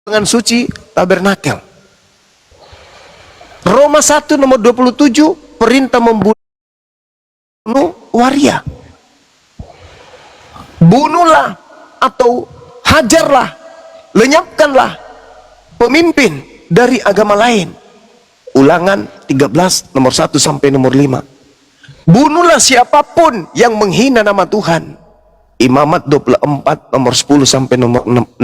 ruangan suci tabernakel. Roma 1 nomor 27, perintah membunuh waria. Bunuhlah atau hajarlah, lenyapkanlah pemimpin dari agama lain. Ulangan 13 nomor 1 sampai nomor 5. Bunuhlah siapapun yang menghina nama Tuhan. Imamat 24 nomor 10 sampai nomor 16.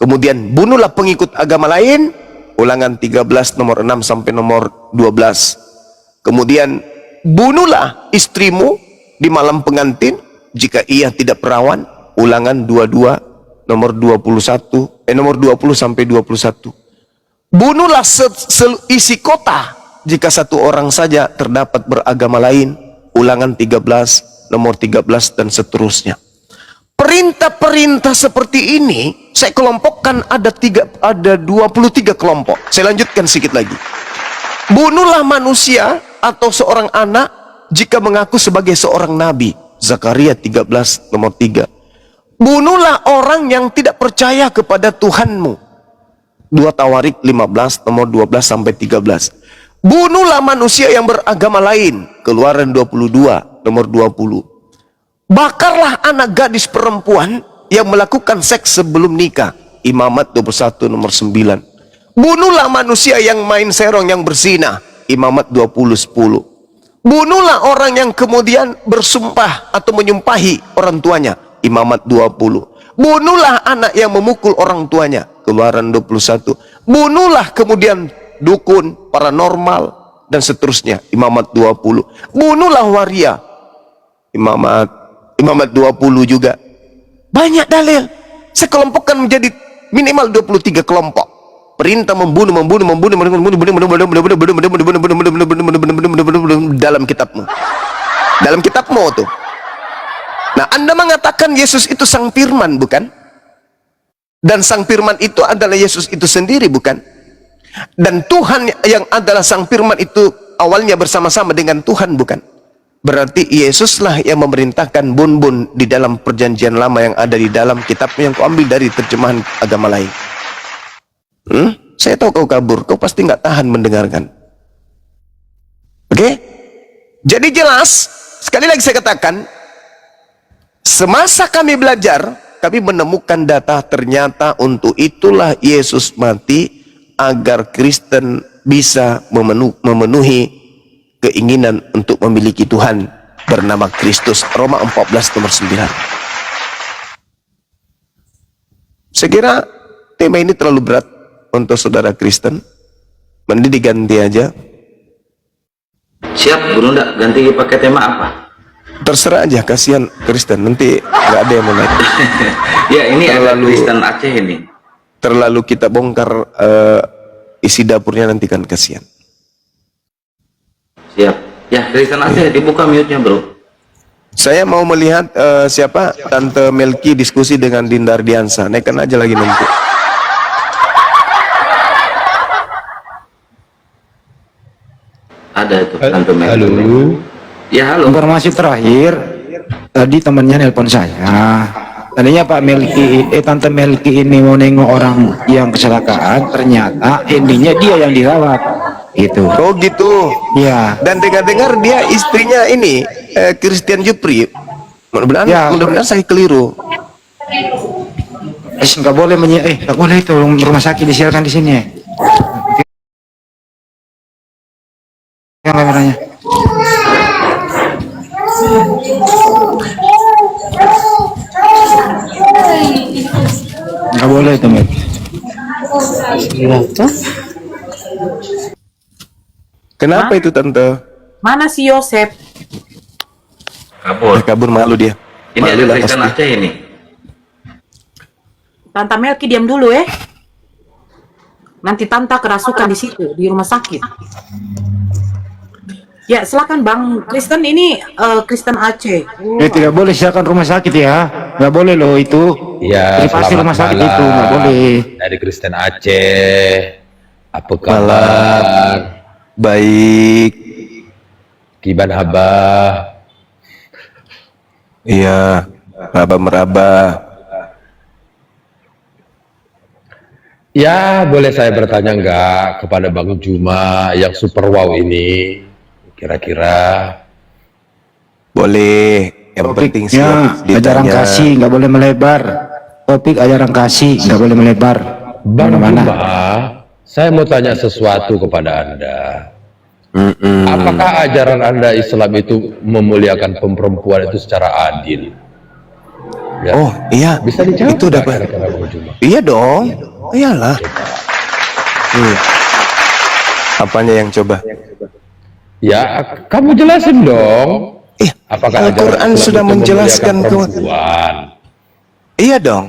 Kemudian bunuhlah pengikut agama lain. Ulangan 13 nomor 6 sampai nomor 12. Kemudian bunuhlah istrimu di malam pengantin jika ia tidak perawan. Ulangan 22 nomor 21 nomor 20 sampai 21. Bunuhlah isi kota jika satu orang saja terdapat beragama lain. Ulangan 13 nomor 13 dan seterusnya. Perintah-perintah seperti ini saya kelompokkan ada 23 kelompok. Saya lanjutkan sedikit lagi. Bunuhlah manusia atau seorang anak jika mengaku sebagai seorang nabi. Zakaria 13 nomor 3. Bunuhlah orang yang tidak percaya kepada Tuhanmu. 2 Tawarik 15 nomor 12 sampai 13. Bunuhlah manusia yang beragama lain. Keluaran 22 nomor 20. Bakarlah anak gadis perempuan yang melakukan seks sebelum nikah. Imamat 21 nomor 9. Bunuhlah manusia yang main serong yang berzina. Imamat 20:10. Bunuhlah orang yang kemudian bersumpah atau menyumpahi orang tuanya. Imamat 20. Bunuhlah anak yang memukul orang tuanya. Keluaran 21. Bunuhlah kemudian dukun, paranormal dan seterusnya. Imamat 20. Bunuhlah waria. Imamat 20 juga. Banyak dalil. Saya kelompokkan menjadi minimal 23 kelompok. Perintah membunuh dalam kitabmu. Dalam kitabmu tuh. Nah, Anda mengatakan Yesus itu sang firman, bukan? Dan sang firman itu adalah Yesus itu sendiri, bukan? Dan Tuhan yang adalah sang firman itu awalnya bersama-sama dengan Tuhan, bukan? Berarti Yesuslah yang memerintahkan bun-bun di dalam perjanjian lama yang ada di dalam kitabnya yang kau ambil dari terjemahan agama lain. Saya tahu kau kabur, kau pasti nggak tahan mendengarkan. Oke? Jadi jelas, sekali lagi saya katakan, semasa kami belajar, kami menemukan data ternyata untuk itulah Yesus mati agar Kristen bisa memenuhi keinginan untuk memiliki Tuhan bernama Kristus. Roma 14 nomor 9. Saya kira tema ini terlalu berat untuk saudara Kristen. Mending diganti aja. Siap, Bro, enggak ganti pakai tema apa? Terserah aja, kasihan Kristen, nanti nggak ada yang mau naik. Ya, ini terlalu, ada Kristen Aceh ini. Terlalu kita bongkar isi dapurnya, nanti kan kasihan. Siap. Ya, Kristen Aceh dibuka mute-nya, Bro. Saya mau melihat siapa Tante Melki diskusi dengan Dinda Ardiansa. Naikkan aja lagi nanti. Ada itu Tante Melki. Halo. Ya, halo. Informasi terakhir, tadi temannya nelpon saya. Tadinya Tante Melki ini mau nengok orang yang kecelakaan, ternyata endingnya dia yang dirawat. Gitu. Oh gitu. Ya. Dan dengar-dengar dia istrinya ini Christian Jupri. Mudah-mudahan Ya. Mudah-mudahan saya keliru. Nggak boleh nggak boleh itu rumah sakit disiarkan di sini. Yang kameranya. Nggak boleh itu, Met. Kenapa itu Tante? Mana si Yosep? Kabur. Kabur malu dia. Ini Malu ada lah Kristen pasti. Aceh ini. Tante Melki diam dulu ya. Nanti Tante kerasukan di situ di rumah sakit. Ya silakan Bang Kristen, ini Kristen Aceh. Tidak boleh siarkan rumah sakit ya. Nggak boleh loh itu. Ya, Pasti selamat rumah sakit malam. itu nggak boleh. Dari Kristen Aceh. Apa kabar? Malam. Baik. Kiban Abah. Iya. Meraba-meraba. Ya, boleh saya bertanya nggak kepada Bang Juma yang super wow ini? Kira-kira Boleh. Yang penting siap Topiknya ajaran ditanya. kasih, nggak boleh melebar. Topik ajaran kasih, nggak boleh melebar. Bang Mana-mana. Juma, saya mau tanya sesuatu kepada Anda. Apakah ajaran Anda Islam itu memuliakan perempuan itu secara adil? Ya. Oh iya, Bisa dijawab itu nggak dapat. kira-kira Bang Juma? Iya dong, iyalah. Apanya yang coba? Ya, kamu jelasin dong. Apakah Al-Quran ajaran Islam sudah itu menjelaskan memuliakan perempuan? Iya dong.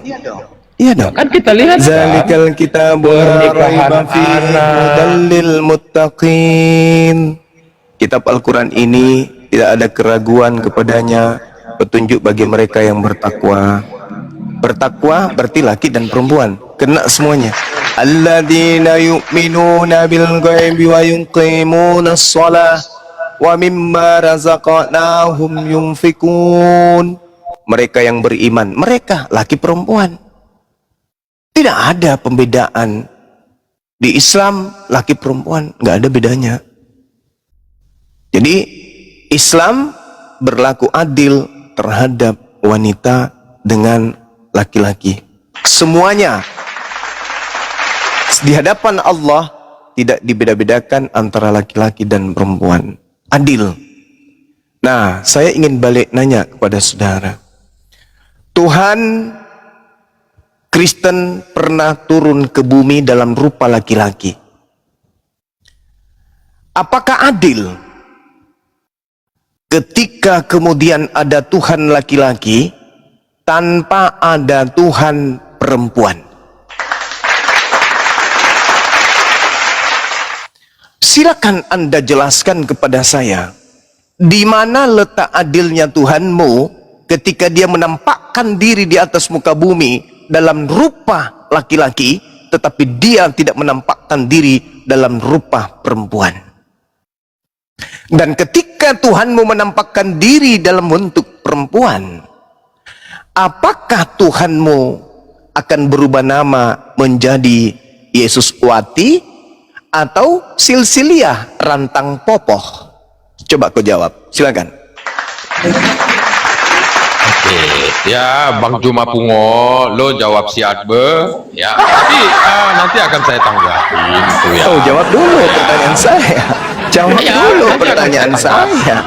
Iya dong. Kan kita lihat kan, Zalikal kitabu la pernikahan raiba fihi anak. hudal lil muttaqin. Kitab Al-Quran ini tidak ada keraguan kepadanya, petunjuk bagi mereka yang bertakwa. Bertakwa berarti laki dan perempuan, kena semuanya. Alladzina yu'minuna bil ghaibi wa yuqimuna shalah wa mimma razaqnahum yunfikun. Mereka yang beriman, mereka laki perempuan. Tidak ada pembedaan. Di Islam laki perempuan nggak ada bedanya. Jadi Islam berlaku adil terhadap wanita dengan laki-laki. Semuanya di hadapan Allah tidak dibeda-bedakan antara laki-laki dan perempuan. Adil. Nah, saya ingin balik nanya kepada saudara. Tuhan Kristen pernah turun ke bumi dalam rupa laki-laki. Apakah adil ketika kemudian ada Tuhan laki-laki tanpa ada Tuhan perempuan? Silakan Anda jelaskan kepada saya, di mana letak adilnya Tuhanmu ketika dia menampakkan diri di atas muka bumi dalam rupa laki-laki, tetapi dia tidak menampakkan diri dalam rupa perempuan. Dan ketika Tuhanmu menampakkan diri dalam bentuk perempuan, apakah Tuhanmu akan berubah nama menjadi Yesus Wati atau Silsilia Rantang Popoh? Coba kau jawab, silakan. Oke, ya Bang Juma Pungo, lo jawab si Adbe, ya. Tapi nanti akan saya tanggapin tuh ya. Oh, jawab dulu pertanyaan saya. Jawab Ya, dulu nanti akan pertanyaan saya tanggap. saya.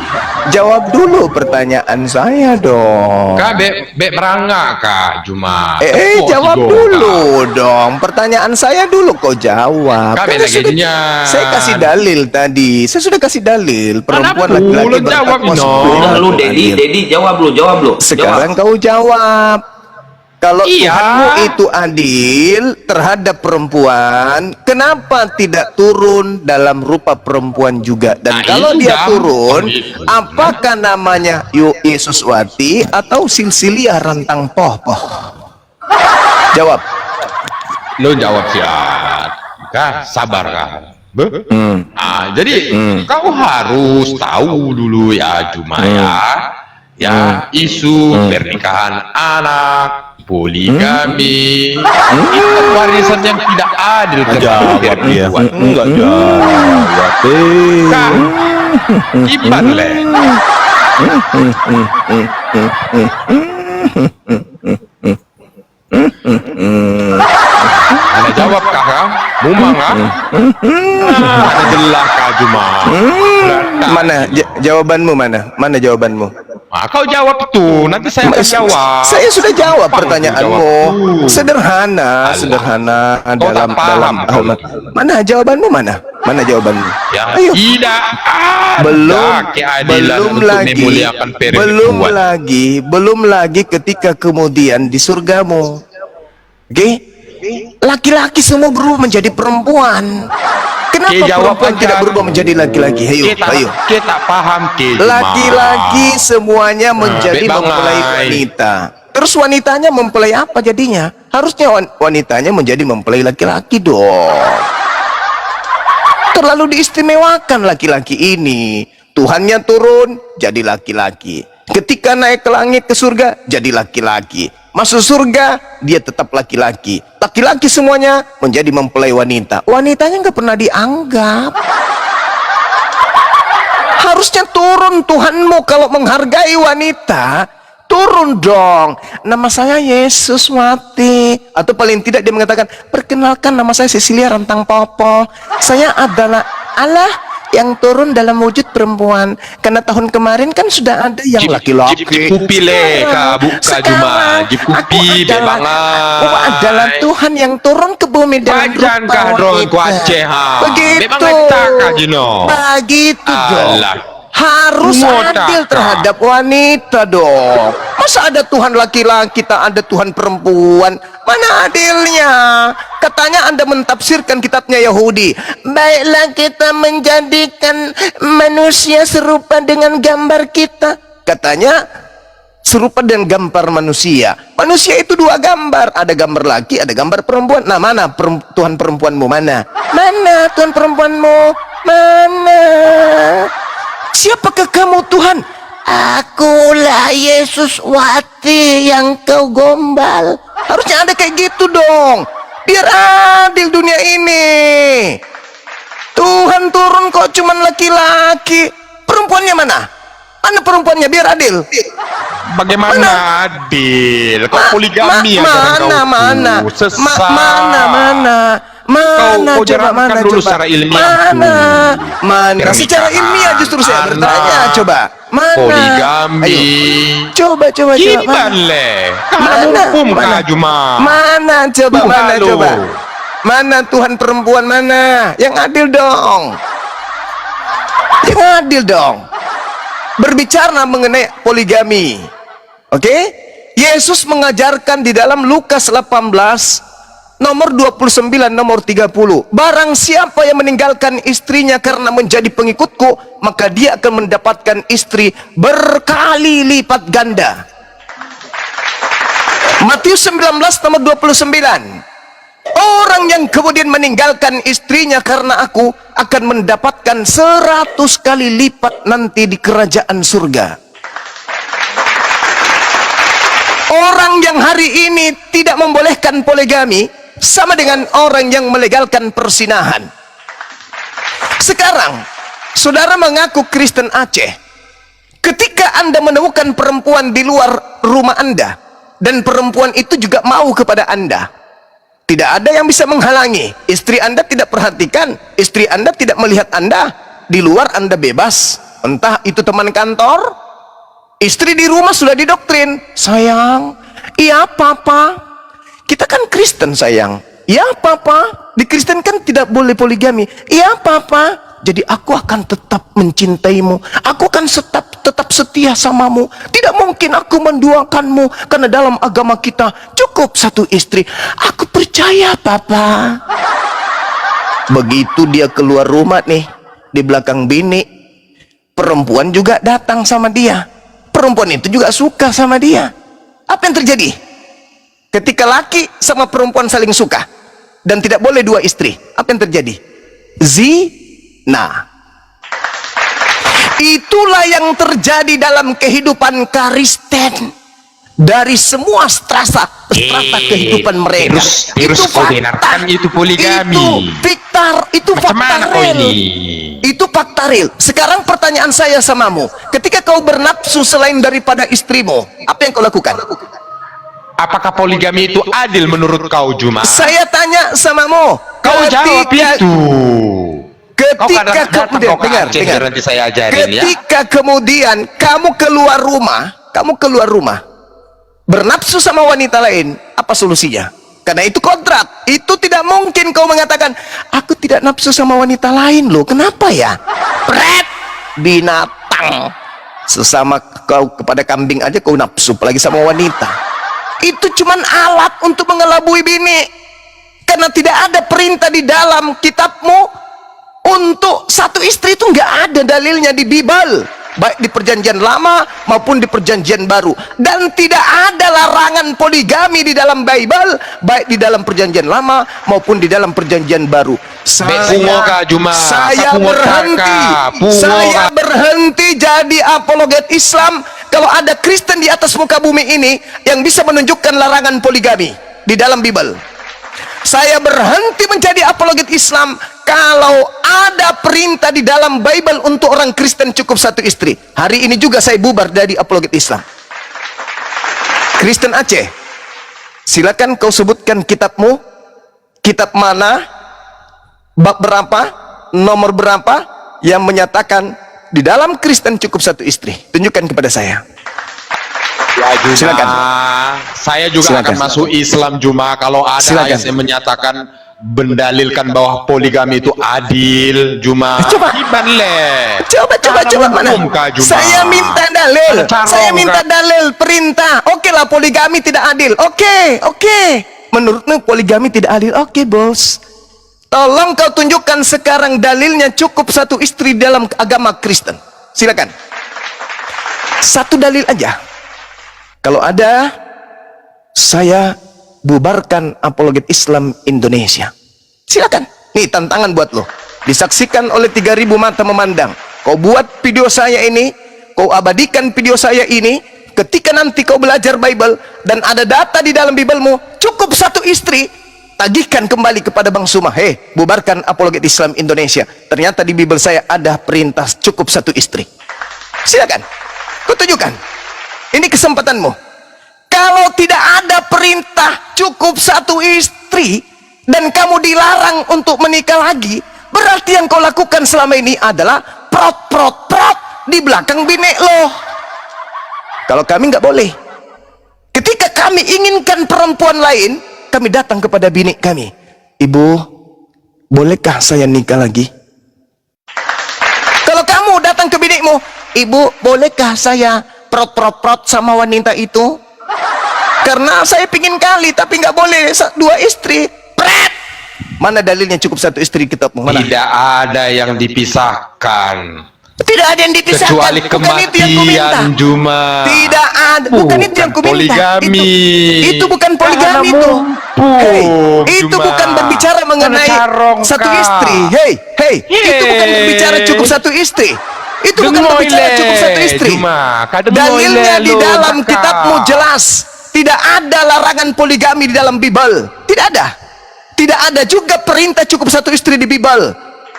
Jawab dulu pertanyaan saya dong. Kak, bek merangak Kak Juma. Tepuk Jawab tigo, dulu Kak. dong. Pertanyaan saya dulu kau jawab. Kak, Kan beda sudah- gajinya. saya kasih dalil tadi. Saya sudah kasih dalil. Perempuan Mana laki-laki belum jawab, bertakwa Ino. seperti Udah lu Al-Quran. Dedi jawab lu. Sekarang kau jawab. Kalau Iya. Tuhanmu itu adil terhadap perempuan, kenapa tidak turun dalam rupa perempuan juga? Dan Nah, kalau itu dia gampang turun, gitu. apakah namanya Yesus Wati atau Silsilia Rantang Popoh? Jawab. Lo jawab si Ad. Kak, sabar Kak. Jadi kau harus tahu dulu ya Juma ya isu pernikahan anak, poligami, itu warisan yang tidak adil kepada perempuan. Enggak jawab. Kak, kibat leh. Ada jawab kakak, mumang ada jelas Kak Juma. Mana jawabanmu mana? Mana jawabanmu? Kau jawab tuh, nanti saya akan jawab. Saya sudah jawab Gampang pertanyaanmu. jawab. Sederhana, Alah. sederhana Kau tak paham, kau. Mana jawabanmu mana? Mana jawabanmu? Ya, Ayo. tidak ada Belum keadilan belum untuk lagi memuliakan belum lagi ketika kemudian di surgamu. Oke? Laki-laki semua berubah menjadi perempuan. Kenapa jawab perempuan aja. tidak berubah menjadi laki-laki? Ayo. Kita paham ke Juma. Laki-laki semuanya menjadi Bek mempelai Bangai. wanita. Terus wanitanya mempelai apa jadinya? Harusnya wanitanya menjadi mempelai laki-laki dong. Terlalu diistimewakan laki-laki ini. Tuhannya turun jadi laki-laki. Ketika naik ke langit ke surga jadi laki-laki. Masuk surga, dia tetap laki-laki. Laki-laki semuanya menjadi mempelai wanita. Wanitanya nggak pernah dianggap. Harusnya turun Tuhanmu kalau menghargai wanita. Turun dong. Nama saya Yesus mati. Atau paling tidak dia mengatakan, perkenalkan nama saya Cecilia Rantang Popo. Saya adalah Allah yang turun dalam wujud perempuan. Karena tahun kemarin kan sudah ada yang laki-laki. Jipupi le ka buka Juma. Jipupi aku adalah Tuhan yang turun ke bumi dalam Bajan rupa kah drone ku wanita. Aceh ha. Begitu. Memang letak kah Jino. Begitu dong. Alah. Harus Ngotak adil kah? terhadap wanita dong. Masa ada Tuhan laki-laki, tak ada Tuhan perempuan? Mana adilnya? Katanya Anda mentafsirkan kitabnya Yahudi. Baiklah kita menjadikan manusia serupa dengan gambar kita. Katanya serupa dengan gambar manusia. Manusia itu dua gambar. Ada gambar laki, ada gambar perempuan. Nah, mana Tuhan perempuanmu mana? Mana Tuhan perempuanmu? Mana? Siapakah kamu Tuhan? Akulah Yesus Wati yang kau gombal. Harusnya ada kayak gitu dong. Biar adil dunia ini. Tuhan turun kok cuman laki-laki. Perempuannya mana? Mana perempuannya biar adil? Bagaimana adil? Kau poligami ajaran kau. Mana? Sesat. Mana Kau coba jalankan mana dulu coba secara ilmiah. mana secara ilmiah justru saya Anak. bertanya coba mana Poligami. Ayo. coba Kiban mana le. Mana? Kamu Mana? kah Juma. mana coba Tuhan mana lu. coba mana Tuhan perempuan mana yang adil dong, yang adil dong. Berbicara mengenai poligami, oke? Yesus mengajarkan di dalam Lukas 18 nomor 29, nomor 30. Barang siapa yang meninggalkan istrinya karena menjadi pengikutku, maka dia akan mendapatkan istri berkali lipat ganda. Matius 19 nomor 29. Orang yang kemudian meninggalkan istrinya karena aku akan mendapatkan 100 kali lipat nanti di kerajaan surga. Orang yang hari ini tidak membolehkan poligami sama dengan orang yang melegalkan persinahan. Sekarang, saudara mengaku Kristen Aceh. Ketika Anda menemukan perempuan di luar rumah Anda, dan perempuan itu juga mau kepada Anda, tidak ada yang bisa menghalangi. Istri Anda tidak perhatikan, istri Anda tidak melihat Anda. Di luar Anda bebas. Entah itu teman kantor, istri di rumah sudah didoktrin. Sayang, iya papa, kita kan Kristen sayang. Ya papa, di Kristen kan tidak boleh poligami. Ya papa, jadi aku akan tetap mencintaimu. Aku akan tetap setia samamu. Tidak mungkin aku menduakanmu, karena dalam agama kita cukup satu istri. Aku percaya papa. Begitu dia keluar rumah nih, di belakang bini, perempuan juga datang sama dia. Perempuan itu juga suka sama dia. Apa yang terjadi? Ketika laki sama perempuan saling suka dan tidak boleh dua istri, apa yang terjadi? Zina. Itulah yang terjadi dalam kehidupan Kristen. Dari semua strata kehidupan mereka. Terus kau benarkan itu poligami. Itu Macam fakta mana kau real. ini? Itu fakta real. Sekarang pertanyaan saya samamu, ketika kau bernafsu selain daripada istrimu, apa yang kau lakukan? Apakah poligami itu adil menurut kau Juma? Saya tanya samamu, Kau jawab itu. ketika kemudian dengar, nanti saya ajarin ya. ketika kemudian kamu keluar rumah, bernafsu sama wanita lain, apa solusinya? Karena itu kodrat. Itu tidak mungkin kau mengatakan, aku tidak nafsu sama wanita lain loh. Kenapa ya? Pret, binatang. Sesama kau kepada kambing aja kau nafsu, apalagi sama wanita. Itu cuman alat untuk mengelabui bini. Karena tidak ada perintah di dalam kitabmu untuk satu istri. Itu nggak ada dalilnya di Bible, baik di perjanjian lama maupun di perjanjian baru. Dan tidak ada larangan poligami di dalam Bible, baik di dalam perjanjian lama maupun di dalam perjanjian baru. Saya berhenti jadi apologet Islam kalau ada Kristen di atas muka bumi ini yang bisa menunjukkan larangan poligami di dalam Bible. Saya berhenti menjadi apologet Islam kalau ada perintah di dalam Bible untuk orang Kristen cukup satu istri. Hari ini juga saya bubar dari apologet Islam. Kristen Aceh, silakan kau sebutkan kitabmu, kitab mana, bab berapa, nomor berapa yang menyatakan di dalam Kristen cukup satu istri. Tunjukkan kepada saya. Ya, Juma. Silakan. Saya juga Silakan. akan masuk Islam, Juma, kalau ada Silakan. ayat yang menyatakan mendalilkan bahwa poligami itu adil, Juma. Coba. Coba mana? Saya minta dalil. Saya minta dalil perintah. Oke lah, poligami tidak adil. Oke. Menurutmu poligami tidak adil? Oke, bos. Tolong kau tunjukkan sekarang dalilnya cukup satu istri dalam agama Kristen. Silakan. Satu dalil aja. Kalau ada, saya bubarkan apologet Islam Indonesia. Silakan. Nih tantangan buat lo. Disaksikan oleh 3.000 mata memandang. Kau buat video saya ini, kau abadikan video saya ini. Ketika nanti kau belajar Bible dan ada data di dalam Biblemu cukup satu istri, tagihkan kembali kepada Bang Suma. Bubarkan apologet Islam Indonesia. Ternyata di Bible saya ada perintah cukup satu istri. Silakan. Kau tunjukkan. Ini kesempatanmu. Kalau tidak ada perintah cukup satu istri dan kamu dilarang untuk menikah lagi, berarti yang kau lakukan selama ini adalah prot di belakang bini lo. Kalau kami nggak boleh. Ketika kami inginkan perempuan lain, kami datang kepada bini kami. Ibu, bolehkah saya nikah lagi? Kalau kamu datang ke binikmu, ibu, bolehkah saya prot sama wanita itu? Karena saya pingin kali, tapi nggak boleh 2 istri. Pret! Mana dalilnya cukup satu istri kitabmu? Mana? Tidak ada yang dipisahkan. Tidak ada yang dipisahkan. Kecuali Bukan itu yang ku minta. kematian, Juma. Tidak ada. Bukan itu yang ku minta. Poligami. Itu bukan poligami itu. Hey, itu Juma. bukan berbicara mengenai Carong, satu Kak. istri. Hey, itu bukan berbicara cukup satu istri. Itu bukan berbicara cukup satu istri. Juma, Dalilnya di dalam kitabmu jelas. Tidak ada larangan poligami di dalam Bible. Tidak ada. Tidak ada juga perintah cukup satu istri di Bible.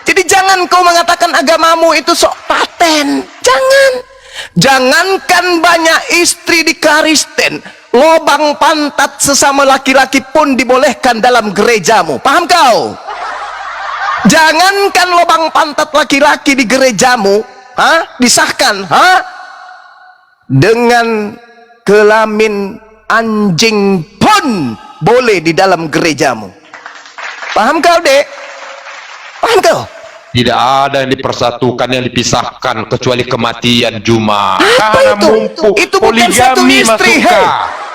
Jadi jangan kau mengatakan agamamu itu sok paten. Jangankan banyak istri di Kristen, lobang pantat sesama laki-laki pun dibolehkan dalam gerejamu. Paham kau? Jangankan lobang pantat laki-laki di gerejamu, disahkan, dengan kelamin anjing pun boleh di dalam gerejamu. Paham kau, Dek? Paham kau? Tidak ada yang dipersatukan, yang dipisahkan kecuali kematian, Juma. Apa itu? Itu bukan satu istri.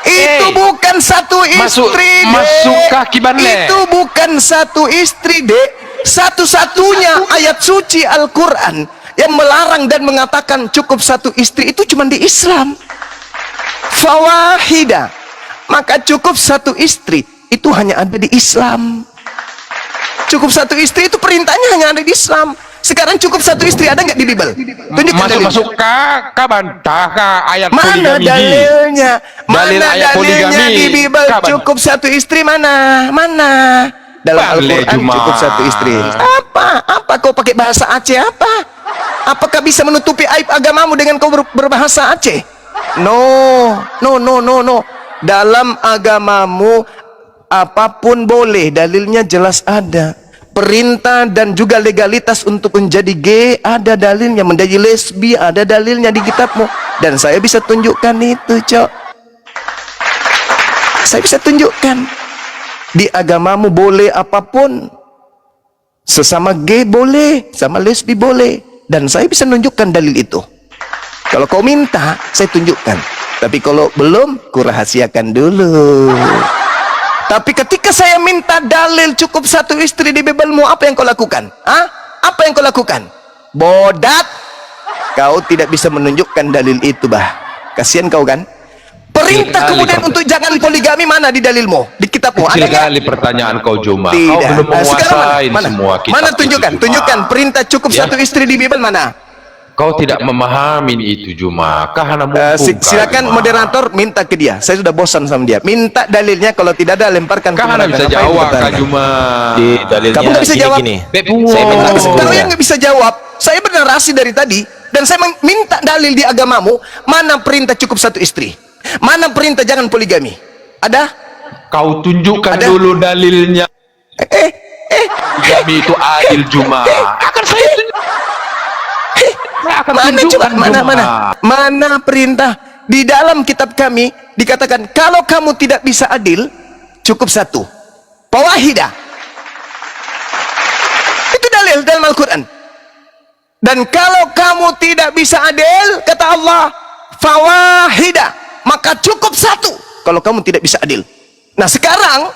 Itu bukan satu istri, Dek. Masuk kaki banle. Itu bukan satu istri, Dek. Satu-satunya ayat suci Al-Quran yang melarang dan mengatakan cukup satu istri itu cuma di Islam. Fawahida. Maka cukup satu istri itu hanya ada di Islam. Cukup satu istri itu perintahnya hanya ada di Islam. Sekarang cukup satu istri ada nggak di Bible? Tunjukkan dalil. Masuk bantah ayat Mana poligami. dalilnya? Dalil Mana ayat dalilnya poligami. di Bible? Kapan? Cukup satu istri mana? Dalam Bale, Al-Quran Juma. cukup satu istri. Apa kau pakai bahasa Aceh apa? Apakah bisa menutupi aib agamamu dengan kau berbahasa Aceh? No. Dalam agamamu apapun boleh, dalilnya jelas ada. Perintah dan juga legalitas untuk menjadi gay ada dalilnya, menjadi lesbi ada dalilnya di kitabmu, dan saya bisa tunjukkan itu, Cok. Saya bisa tunjukkan di agamamu boleh apapun, sesama gay boleh, sama lesbi boleh, dan saya bisa menunjukkan dalil itu. Kalau kau minta, saya tunjukkan. Tapi kalau belum, kurahasiakan dulu. Tapi ketika saya minta dalil cukup satu istri di Biblemu, apa yang kau lakukan? Apa yang kau lakukan? Bodat. Kau tidak bisa menunjukkan dalil itu, bah. Kasihan kau kan? Perintah kemudian untuk jangan poligami mana di dalilmu? Di kitabmu ada Kecil nggak? kali pertanyaan kau, Juma. Kau Tidak. belum Sekarang menguasai semua kitab mana itu, tunjukkan? Juma. Tunjukkan perintah cukup Ya. satu istri di Bible mana? Kau tidak memahami itu Juma. Karena Silakan moderator minta ke dia. Saya sudah bosan sama dia. Minta dalilnya, kalau tidak ada lemparkan ke Karena belakang. bisa Apa yang jawab bertanya? Kak Juma. Di dalilnya Kamu nggak bisa jawab. gini. Saya minta Kalau yang nggak bisa jawab, saya bernarasi dari tadi dan saya minta dalil di agamamu. Mana perintah cukup satu istri? Mana perintah jangan poligami? Ada? Kau tunjukkan Ada? dulu dalilnya. Poligami itu adil Juma. Akan saya akan Mana coba? tunjukkan Juma. Mana perintah di dalam kitab kami dikatakan kalau kamu tidak bisa adil cukup satu. Fawahidah. Itu dalil dalam Al-Quran. Dan kalau kamu tidak bisa adil, kata Allah, fawahidah, maka cukup satu. Kalau kamu tidak bisa adil. Nah sekarang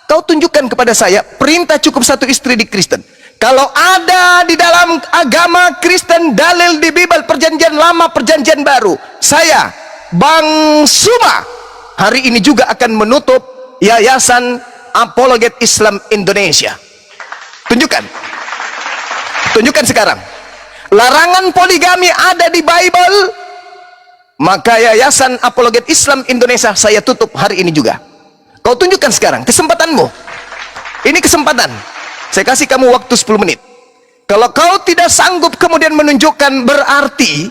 kau tunjukkan kepada saya perintah cukup satu istri di Kristen. Kalau ada di dalam agama Kristen dalil di Bible perjanjian lama perjanjian baru, saya Bang Suma hari ini juga akan menutup Yayasan Apologet Islam Indonesia. Tunjukkan sekarang. Larangan poligami ada di Bible, maka Yayasan Apologet Islam Indonesia saya tutup hari ini juga. Kau tunjukkan sekarang kesempatanmu. Ini kesempatan. Saya kasih kamu waktu 10 menit. Kalau kau tidak sanggup kemudian menunjukkan, berarti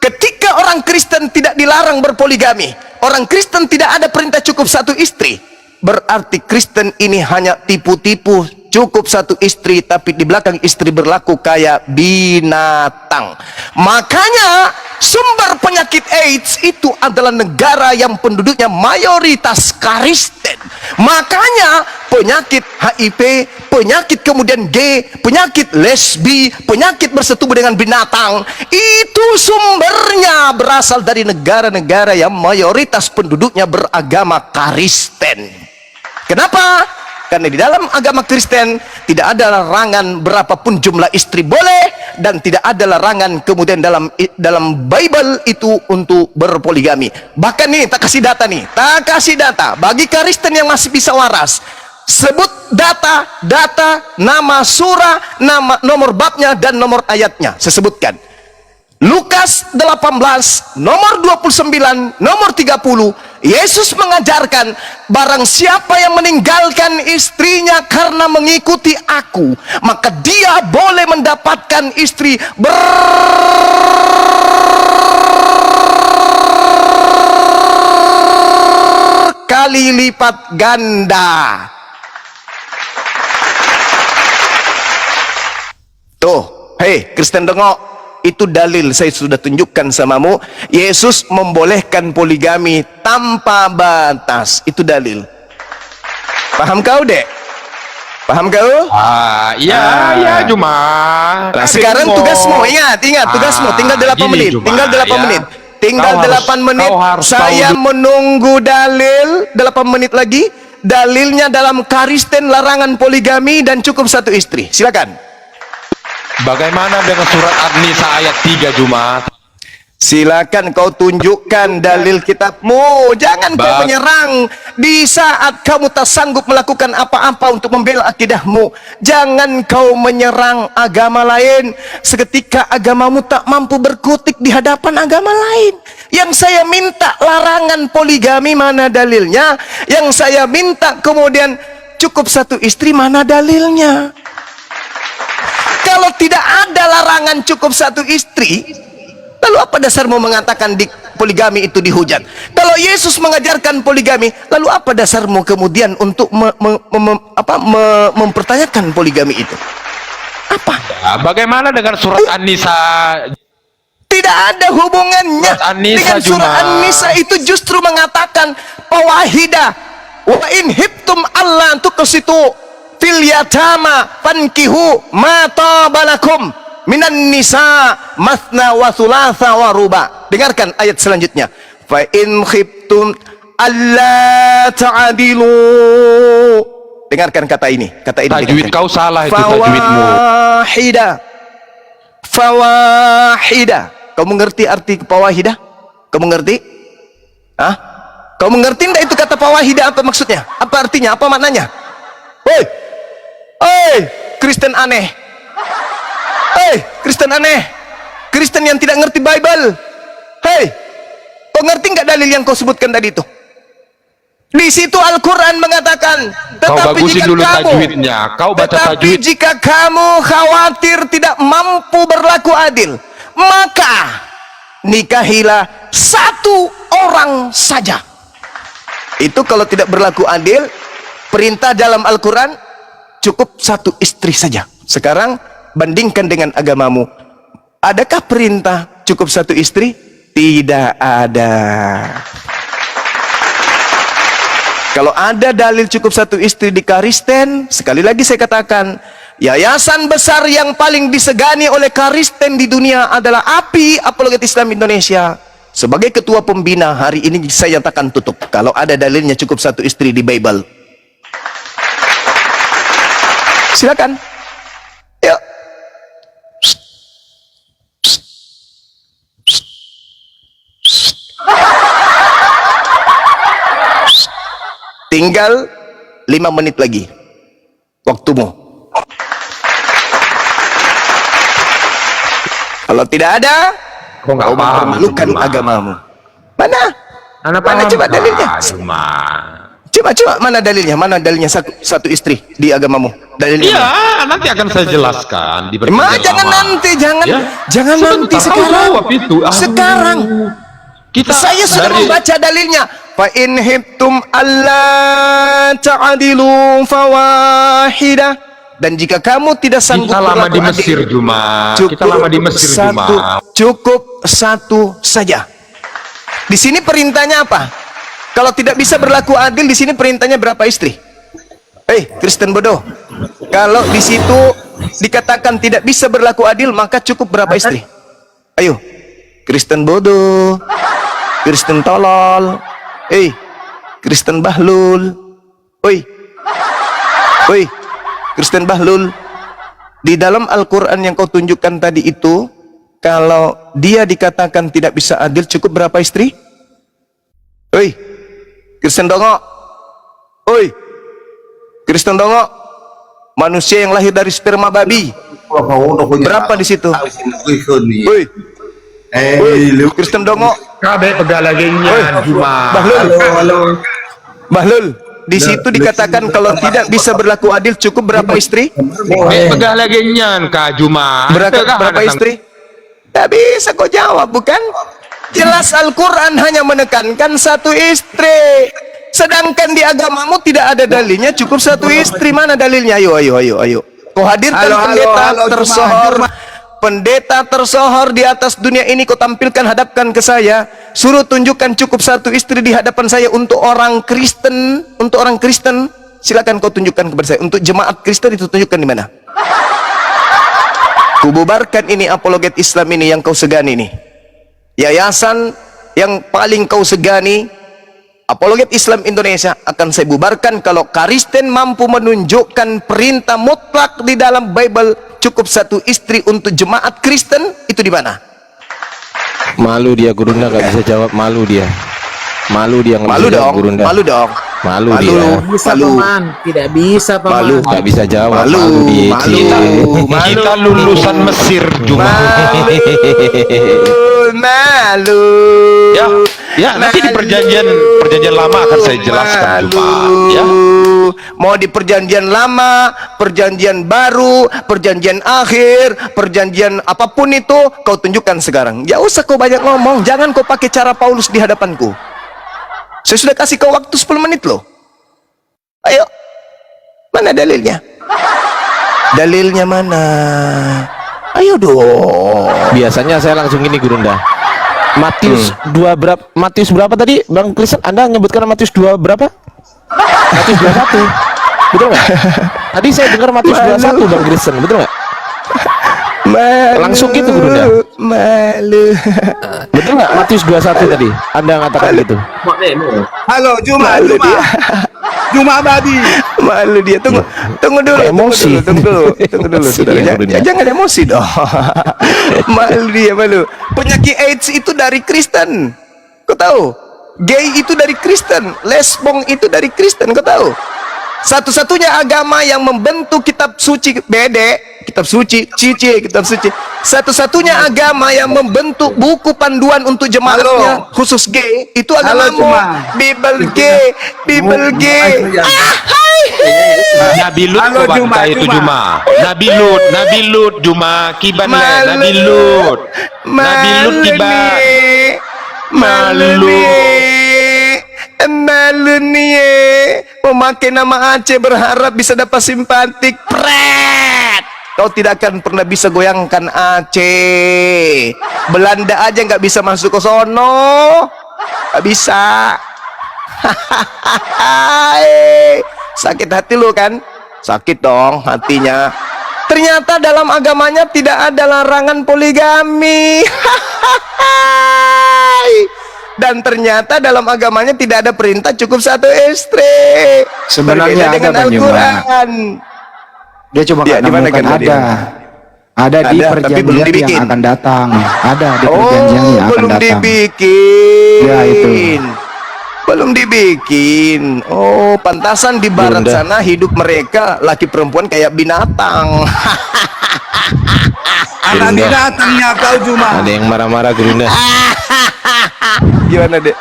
ketika orang Kristen tidak dilarang berpoligami, orang Kristen tidak ada perintah cukup satu istri, berarti Kristen ini hanya tipu-tipu, cukup satu istri tapi di belakang istri berlaku kayak binatang. Makanya sumber penyakit AIDS itu adalah negara yang penduduknya mayoritas Kristen. Makanya penyakit HIV, penyakit kemudian gay, penyakit lesbi, penyakit bersetubuh dengan binatang, itu sumbernya berasal dari negara-negara yang mayoritas penduduknya beragama Kristen. Kenapa? Karena di dalam agama Kristen tidak ada larangan berapapun jumlah istri boleh, dan tidak ada larangan kemudian dalam Bible itu untuk berpoligami. Bahkan nih tak kasih data bagi Kristen yang masih bisa waras. Sebut data, nama surah, nama nomor babnya dan nomor ayatnya. Saya sebutkan. Lukas 18 nomor 29 nomor 30, Yesus mengajarkan barang siapa yang meninggalkan istrinya karena mengikuti aku, maka dia boleh mendapatkan istri berkali lipat ganda. Tuh, hei Kristen dengok. Itu dalil saya sudah tunjukkan samamu. Yesus membolehkan poligami tanpa batas. Itu dalil. Paham kau, Dek? Paham kau? Iya Juma. Nah, sekarang tugasmu, ingat tugasmu. Tinggal 8 menit. Juma, Tinggal 8 ya. menit. Tinggal Kau 8 menit. Saya menunggu dalil 8 menit lagi. Dalilnya dalam Kristen larangan poligami dan cukup satu istri. Silakan. Bagaimana dengan surat An-Nisa ayat 3 Juma? Silakan kau tunjukkan dalil kitabmu. Jangan kau menyerang di saat kamu tak sanggup melakukan apa-apa untuk membela akidahmu. Jangan kau menyerang agama lain seketika agamamu tak mampu berkutik di hadapan agama lain. Yang saya minta larangan poligami, mana dalilnya? Yang saya minta kemudian cukup satu istri, mana dalilnya? Kalau tidak ada larangan cukup satu istri, lalu apa dasarmu mengatakan poligami itu dihujat? Kalau Yesus mengajarkan poligami, lalu apa dasarmu kemudian untuk mempertanyakan poligami itu? Apa? Bagaimana dengan surat An-Nisa? Tidak ada hubungannya dengan surah An-Nisa. Itu justru mengatakan fawahidah wa in hibtum alla tuqsitu fil yatama fankihu ma tabalakum minan nisa mathna wa thulatha wa ruba. Dengarkan ayat selanjutnya. Fa in khiftum alla ta'dilu. Dengarkan kata ini. Tajwid kau salah itu tajwidmu. Fawahidah. Kau mengerti arti fawahidah? Kau mengerti? Hah? Kau mengerti enggak itu kata fawahidah apa maksudnya? Apa artinya? Apa maknanya? Kristen aneh. Kristen aneh. Kristen yang tidak ngerti Bible. Hei, kau ngerti nggak dalil yang kau sebutkan tadi itu? Di situ Al-Quran mengatakan, Kau tetapi bagusin jika dulu kamu, tajwidnya. Kau baca tetapi tajwid. jika kamu khawatir tidak mampu berlaku adil, maka nikahilah satu orang saja. Itu kalau tidak berlaku adil, perintah dalam Al-Quran cukup satu istri saja. Sekarang bandingkan dengan agamamu. Adakah perintah cukup satu istri? Tidak ada. Kalau ada dalil cukup satu istri di Kristen, sekali lagi saya katakan, yayasan besar yang paling disegani oleh Kristen di dunia adalah API, Apologet Islam Indonesia. Sebagai ketua pembina, hari ini saya nyatakan tutup kalau ada dalilnya cukup satu istri di Bible. Silakan. Yuk. Tinggal 5 menit lagi waktumu. Kalau tidak ada, Kau nggak kau paham itu, mempermalukan Juma. agamamu. Mana? Anak Mana paham coba nggak, dalilnya? Juma? Coba mana dalilnya? Mana dalilnya satu istri di agamamu? Dalilnya. Iya, mana? nanti akan saya jelaskan di Ma, perjanjian jangan lama. nanti, jangan Ya, jangan sebentar, nanti kau sekarang. jawab itu. Aduh. Sekarang. Saya sudah membaca dalilnya. Fa in hibtum alla ta'dilu fawahidah. Dan jika kamu tidak sanggup Kita lama berlaku di Mesir, adil, Juma. Kita lama di Mesir, Juma. Cukup satu saja. Di sini perintahnya apa? Kalau tidak bisa berlaku adil, di sini perintahnya berapa istri? Kristen bodoh. Kalau di situ dikatakan tidak bisa berlaku adil, maka cukup berapa istri? Ayo, Kristen bodoh, Kristen tolol, Kristen bahlul, Kristen bahlul. Di dalam Al-Quran yang kau tunjukkan tadi itu, kalau dia dikatakan tidak bisa adil, cukup berapa istri? Kristen dongok, Kristen dongok, manusia yang lahir dari sperma babi, berapa di situ? Kristen dongok, Kabeh pegalagengnya, Juma. Bahlul, di situ dikatakan kalau tidak bisa berlaku adil, cukup berapa istri? Pegalagengnya, Kak Juma. Berapa istri? Tak bisa kau jawab, bukan? Jelas Al-Quran hanya menekankan satu istri. Sedangkan di agamamu tidak ada dalilnya cukup satu istri. Mana dalilnya? Ayo. Kau hadirkan pendeta tersohor di atas dunia ini, kau tampilkan, hadapkan ke saya. Suruh tunjukkan cukup satu istri di hadapan saya untuk orang Kristen. Untuk orang Kristen, silakan kau tunjukkan kepada saya. Untuk jemaat Kristen itu tunjukkan di mana? Kububarkan ini Apologet Islam ini yang kau segani ini. Yayasan yang paling kau segani, Apologet Islam Indonesia, akan saya bubarkan kalau Kristen mampu menunjukkan perintah mutlak di dalam Bible cukup satu istri untuk jemaat Kristen. Itu di mana? Malu dia, Gurunda nggak bisa jawab. Malu dia Malu dong, Gurunda. malu Dia Bisa paman, tidak bisa paman. nggak bisa jawab. Malu. Kita lulusan Mesir, Juma. Malu. Ya, nanti di perjanjian lama akan saya jelaskan, Juma. Ya. Mau di perjanjian lama, perjanjian baru, perjanjian akhir, perjanjian apapun itu, kau tunjukkan sekarang. Ya usah kau banyak ngomong, jangan kau pakai cara Paulus di hadapanku. Saya sudah kasih kau waktu 10 menit loh. Ayo, mana dalilnya? Dalilnya mana? Ayo dong. Biasanya saya langsung gini, Gurunda. Matius 2 berapa? Matius berapa tadi, Bang Kristen? Anda menyebutkan Matius 2 berapa? Matius 21. Betul nggak? Tadi saya dengar Matius 21, Bang Kristen. Betul nggak? Malu, Langsung gitu, Gurunda. Malu. Betul nggak Matius 21 tadi? Anda mengatakan gitu. Halo, Juma, Malu Juma. dia. Juma Babi. Malu dia. Tunggu dulu. Emosi. Tunggu dulu. Saudara. Iya, Gurunda. Jangan emosi dong. Malu dia, malu. Penyakit AIDS itu dari Kristen. Kau tahu? Gay itu dari Kristen. Lesbong itu dari Kristen. Kau tahu? Satu-satunya agama yang membentuk kitab suci, bede, kitab suci, kitab suci. Satu-satunya agama yang membentuk buku panduan untuk jemaatnya khusus G itu agamamu. Bible G, Bible G. Nabi Lut Halo, kok Juma, wanita itu Juma. Juma. Nabi Lut Juma kiban le Nabi Lut. Nabi Lut kiba. Malu nih, memakai nama Aceh berharap bisa dapat simpatik. Pret, kau tidak akan pernah bisa goyangkan Aceh. Belanda aja nggak bisa masuk ke sono, nggak bisa. Sakit hati lu kan? Sakit dong hatinya. Ternyata dalam agamanya tidak ada larangan poligami. Dan ternyata dalam agamanya tidak ada perintah cukup satu istri. Sebenarnya Berbeda ada, dengan Bang Juma. Al-Quran. Dia coba Ya, nggak di mana nemukan kan dia? ada di Ada, tapi belum perjanjian dibikin. yang akan datang. Ada di perjanjian yang akan belum datang. dibikin. Ya, itu. Belum dibikin. Oh, pantasan di barat Bunda. sana hidup mereka laki perempuan kayak binatang. Anak Gurunda. binatangnya kau Juma. Ada yang marah-marah Gurunda. Gimana, Dek?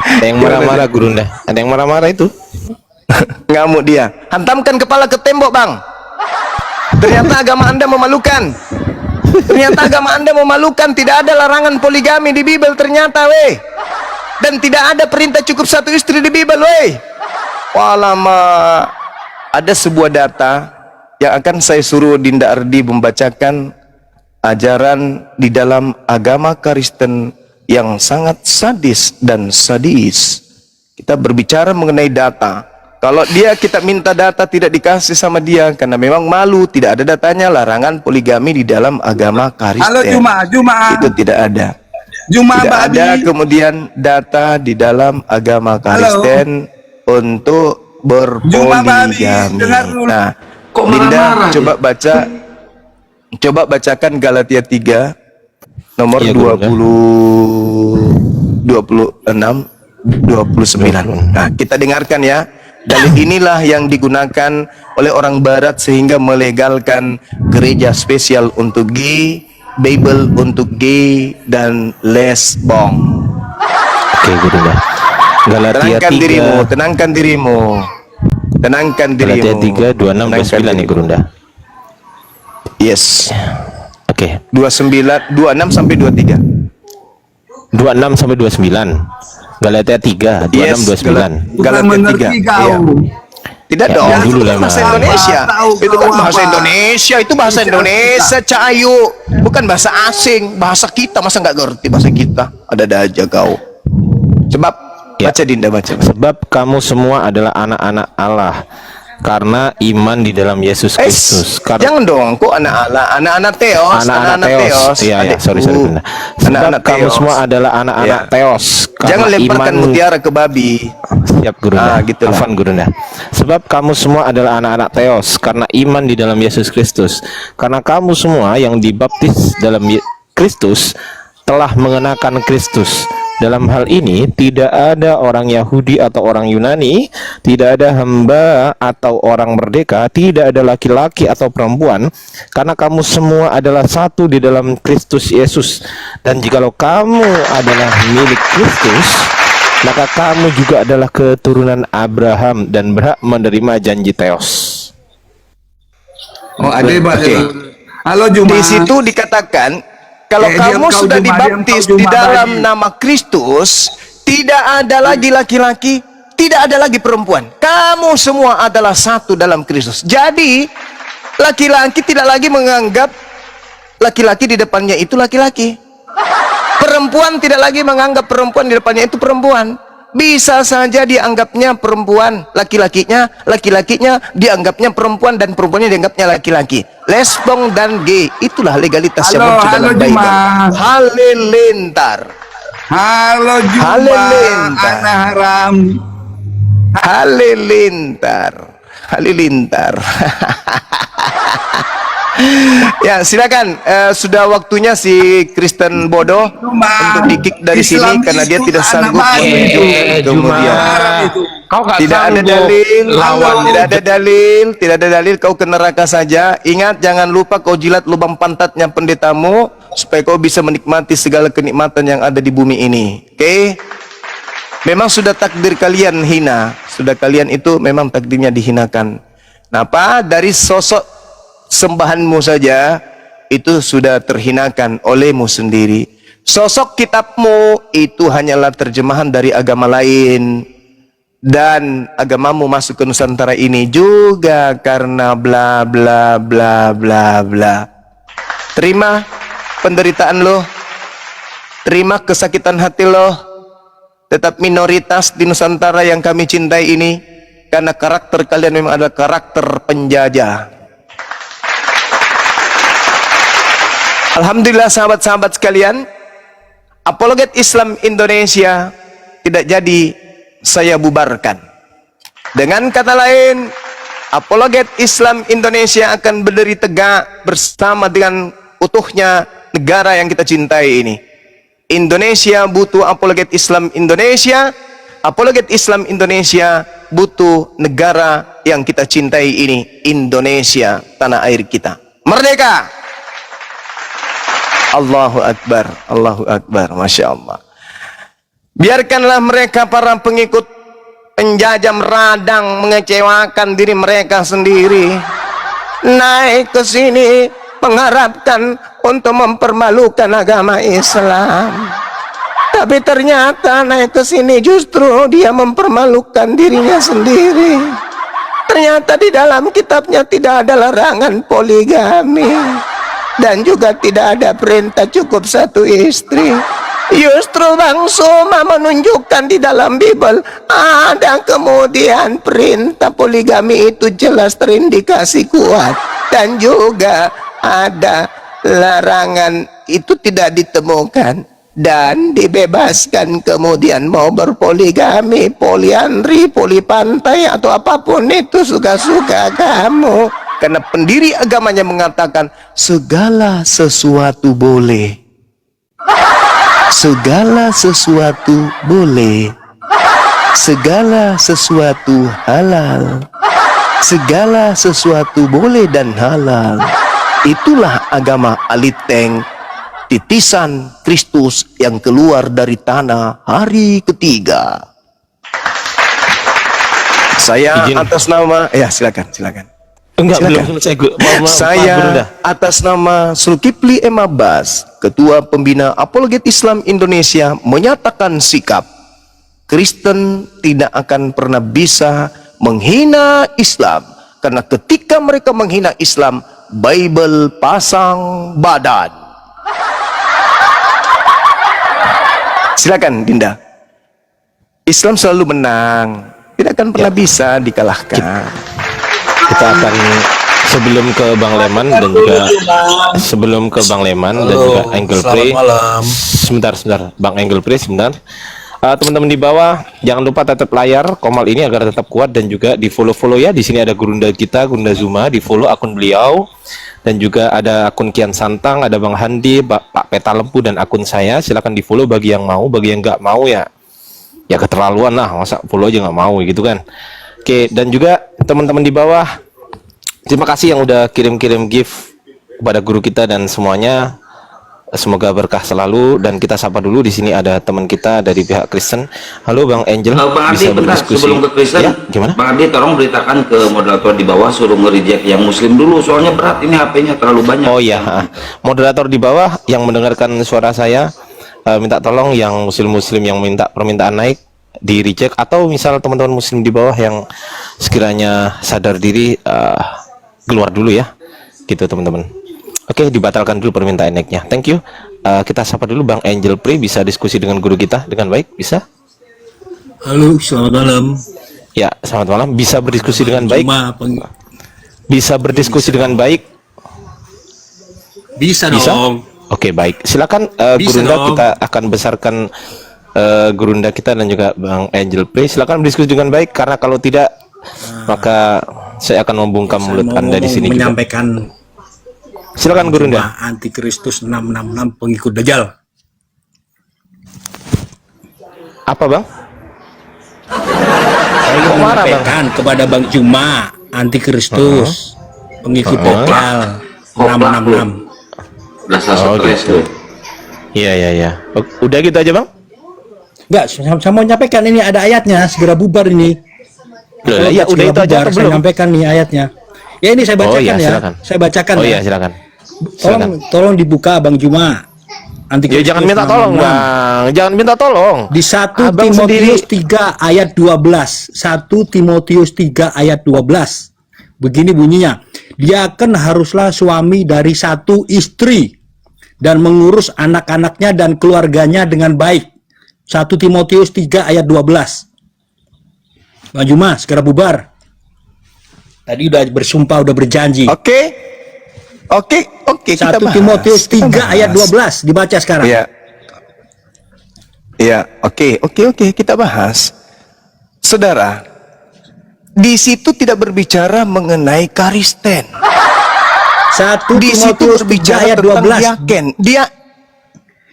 Ada yang marah-marah Gurunda. Ada yang marah-marah itu. Ngamuk dia. Hantamkan kepala ke tembok, Bang. Ternyata agama Anda memalukan. Ternyata agama Anda memalukan. Tidak ada larangan poligami di Bible ternyata, weh. Dan tidak ada perintah cukup satu istri di Bible, weh. Walama. Ada sebuah data yang akan saya suruh Dinda Ardi membacakan ajaran di dalam agama Kristen yang sangat sadis dan sadis. Kita berbicara mengenai data. Kalau kita minta data tidak dikasih sama dia karena memang malu, tidak ada datanya larangan poligami di dalam agama Kristen. Halo Juma, Itu tidak ada. Juma Tidak babi. ada kemudian data di dalam agama Kristen untuk Juma babi, berpoligami. dengar dulu. Nah, Kok Linda marah-marah ya? coba bacakan Galatia 3 nomor Iya, Gurunda. 26 29. Nah, kita dengarkan ya. Dalil inilah yang digunakan oleh orang barat sehingga melegalkan gereja spesial untuk gay, Bible untuk gay dan lesbong. Oke Gurunda. Galatia Tenangkan 3. dirimu, tenangkan dirimu. Tenangkan dirimu. Galatia 3 26 29 nih Gurunda. Yes. Oke. 26 sampai 23. 26 sampai 29. Galatia 3 26 Yes, 29. Bukan Galatia 3. mengerti kau. Iya. Tidak Ya, dong, yang dulu itu lah, kan bahasa Mas. Indonesia. Tahu Itu kan kau bahasa apa? Indonesia, itu bahasa Indonesia, Cahayu. Bukan bahasa asing, bahasa kita. Masa nggak ngerti bahasa kita? Ada-ada aja kau. Sebab, Ya. baca Dinda, baca. Sebab kamu semua adalah anak-anak Allah karena iman di dalam Yesus Kristus. Karena Jangan dong, kok anak Allah, anak-anak Theos, anak-anak Theos. Iya, ya, sorry Bunda. Sebab Anak-anak kamu Theos. semua adalah anak-anak Ya. Theos. Jangan karena lemparkan iman- mutiara ke babi. Siap Gurunda. Gitulah. Afan Gurunda. Sebab kamu semua adalah anak-anak Theos karena iman di dalam Yesus Kristus. Karena kamu semua yang dibaptis dalam Kristus telah mengenakan Kristus. Dalam hal ini tidak ada orang Yahudi atau orang Yunani, tidak ada hamba atau orang merdeka, tidak ada laki-laki atau perempuan, karena kamu semua adalah satu di dalam Kristus Yesus. Dan jikalau kamu adalah milik Kristus, maka kamu juga adalah keturunan Abraham dan berhak menerima janji Theos. Oh, ada Oke. Halo Juma. Di situ dikatakan kalau Diam kamu kau, sudah Juma, diam dibaptis kau, di Juma, dalam tadi. nama Kristus, tidak ada lagi laki-laki, tidak ada lagi perempuan. Kamu semua adalah satu dalam Kristus. Jadi, laki-laki tidak lagi menganggap laki-laki di depannya itu laki-laki. Perempuan tidak lagi menganggap perempuan di depannya itu perempuan. Bisa saja dianggapnya perempuan, laki-lakinya dianggapnya perempuan dan perempuannya dianggapnya laki-laki. Lesbong dan gay, itulah legalitas yang Halo, muncul halo, dalam Bible. Juma. Halilintar, Halo Juma. Halilintar. Anak haram. halilintar, halilintar. Ya, silakan. Sudah waktunya si Kristen bodoh untuk di-kick dari sini karena dia tidak sanggup menunjuk kemudian. Kau gak Tidak ada sanggup dalil, lawan tidak ada dalil, kau ke neraka saja. Ingat, jangan lupa kau jilat lubang pantatnya pendetamu supaya kau bisa menikmati segala kenikmatan yang ada di bumi ini. Oke? Memang sudah takdir kalian hina, sudah kalian itu memang takdirnya dihinakan. Kenapa? Dari sosok sembahanmu saja itu sudah terhinakan olehmu sendiri. Sosok kitabmu itu hanyalah terjemahan dari agama lain. Dan agamamu masuk ke Nusantara ini juga karena bla bla bla bla bla. Terima penderitaan lo, terima kesakitan hati lo. Tetap minoritas di Nusantara yang kami cintai ini, karena karakter kalian memang adalah karakter penjajah. Alhamdulillah sahabat-sahabat sekalian, apologet Islam Indonesia tidak jadi saya bubarkan. Dengan kata lain, apologet Islam Indonesia akan berdiri tegak bersama dengan utuhnya negara yang kita cintai ini. Indonesia butuh apologet Islam Indonesia. Apologet Islam Indonesia butuh negara yang kita cintai ini, Indonesia, tanah air kita. Merdeka! Allahu Akbar, Allahu Akbar, Masya Allah. Biarkanlah mereka para pengikut penjajah meradang mengecewakan diri mereka sendiri. Naik ke sini mengharapkan untuk mempermalukan agama Islam. Tapi ternyata naik ke sini justru dia mempermalukan dirinya sendiri. Ternyata di dalam kitabnya tidak ada larangan poligami. Dan juga tidak ada perintah cukup satu istri. Justru Bang Suma menunjukkan di dalam Bible ada kemudian perintah poligami itu jelas terindikasi kuat, dan juga ada larangan itu tidak ditemukan dan dibebaskan kemudian mau berpoligami, poliandri, poli pantai atau apapun itu suka-suka kamu, karena pendiri agamanya mengatakan segala sesuatu boleh. Segala sesuatu boleh, segala sesuatu halal, segala sesuatu boleh dan halal. Itulah agama Aliteng, titisan Kristus yang keluar dari tanah hari ketiga. Saya atas nama, ya silakan. Enggak, Silakan. belum selesai. Saya atas nama Zulkifli M. Abbas, Ketua Pembina Apologet Islam Indonesia, menyatakan sikap Kristen tidak akan pernah bisa menghina Islam, karena ketika mereka menghina Islam, Bible pasang badan. Silakan Dinda. Islam selalu menang, tidak akan pernah bisa dikalahkan. Kita akan sebelum ke Bang Leman dan juga Angle Play. Sebentar, Bang Angle Play sebentar. Teman-teman di bawah jangan lupa tetap layar Komal ini agar tetap kuat, dan juga di follow ya. Di sini ada Gurunda kita, Gurunda Zuma, di follow akun beliau, dan juga ada akun Kian Santang, ada Bang Handi, Pak Peta Lempu, dan akun saya. Silakan di follow bagi yang mau, bagi yang nggak mau ya keterlaluan lah, masa follow aja nggak mau gitu kan. Oke, dan juga teman-teman di bawah, terima kasih yang udah kirim-kirim gift kepada guru kita dan semuanya. Semoga berkah selalu. Dan kita sapa dulu, di sini ada teman kita dari pihak Kristen. Halo Bang Angel, Bang bisa Adi, bentar, berdiskusi? sebelum ke Kristen, Ya, gimana? Bang Adi tolong beritakan ke moderator di bawah suruh nge-reject yang muslim dulu, soalnya berat ini HP-nya terlalu banyak. Oh iya, moderator di bawah yang mendengarkan suara saya, minta tolong yang muslim-muslim yang minta permintaan naik di reject, atau misal teman-teman muslim di bawah yang sekiranya sadar diri keluar dulu ya, gitu teman-teman. Oke, dibatalkan dulu permintaan naiknya. Thank you. Kita sapa dulu Bang Angel Pri, bisa diskusi dengan guru kita dengan baik, bisa? Halo, selamat malam. Ya, selamat malam. Bisa berdiskusi dengan baik? Bisa berdiskusi dengan baik? Bisa dong. Oke, baik. Silakan Bisa Gurunda, dong. kita akan besarkan Gurunda kita dan juga Bang Angel Play. Silakan berdiskusi dengan baik, karena kalau tidak maka saya akan membungkam mulut Anda di sini juga. Menyampaikan Silakan Gurunda. Jemaah Antikristus 666 pengikut Dajjal. Apa bang? Saya Kok marah, Bang? menyampaikan kepada Bang Juma Antikristus pengikut Dajjal 666. Udah Oh, stres gitu. tuh. Iya. Udah gitu aja bang? Enggak, saya mau nyampaikan ini ada ayatnya, segera bubar ini. Loh, iya, udah itu aja Bubar, atau saya belum? nyampaikan nih ayatnya. Ya ini saya bacakan ya. silakan. Saya bacakan Oh ya. iya, silakan. Tolong dibuka Bang Juma. Ya jangan minta tolong 666. bang, jangan minta tolong. Di 1 Abang Timotius sendiri. 3 ayat 12. 1 Timotius 3 ayat 12. Begini bunyinya. Diaken haruslah suami dari satu istri dan mengurus anak-anaknya dan keluarganya dengan baik. 1 Timotius 3 ayat 12. Bang Juma, segera bubar. Tadi udah bersumpah, udah berjanji. Oke, kita 1 bahas. Timotius Kita 3 ayat bahas. 12 dibaca sekarang. Iya, oke, kita bahas. Saudara, di situ tidak berbicara mengenai Karisten. 1 Di situ Timotius 3 berbicara ayat tentang 12. diaken.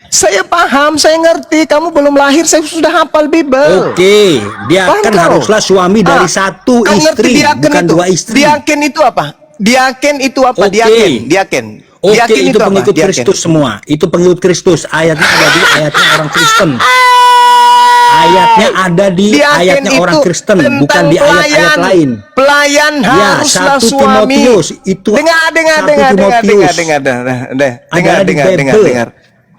Saya paham, saya ngerti. Kamu belum lahir, saya sudah hafal Bible. Oke, dia Paham akan kau? haruslah suami dari satu kau ngerti istri, diaken bukan itu? dua istri. Diaken itu apa? Diaken itu apa? Oke. Diaken. Oke, Diaken itu apa? pengikut Diaken. Kristus semua. Itu pengikut Kristus. Ayatnya ada di ayatnya orang Kristen. Ayatnya ada di Diaken ayatnya itu orang Kristen, bukan tentang di ayat-ayat lain. Pelayan Ya, haruslah 1 suami. Timotius itu dengar. 1 Timotius. Ada di Bible.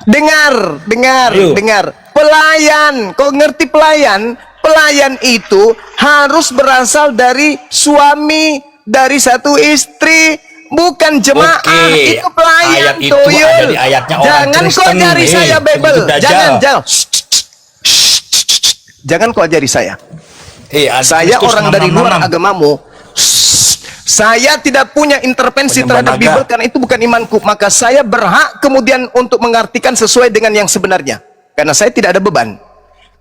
Dengar. Pelayan, kau ngerti pelayan? Pelayan itu harus berasal dari suami dari satu istri, bukan jemaah. Oke. Itu pelayan, Ayat itu tuyul. ada di ayatnya orang Jangan kau Kristen. ajari saya Bible. pengikut Dajjal. Jangan. Jangan kau ajari saya. Ada Saya Kristus orang dari luar 666. agamamu. Saya tidak punya intervensi Penyembah terhadap naga. Bible karena itu bukan imanku. Maka saya berhak kemudian untuk mengartikan sesuai dengan yang sebenarnya. Karena saya tidak ada beban.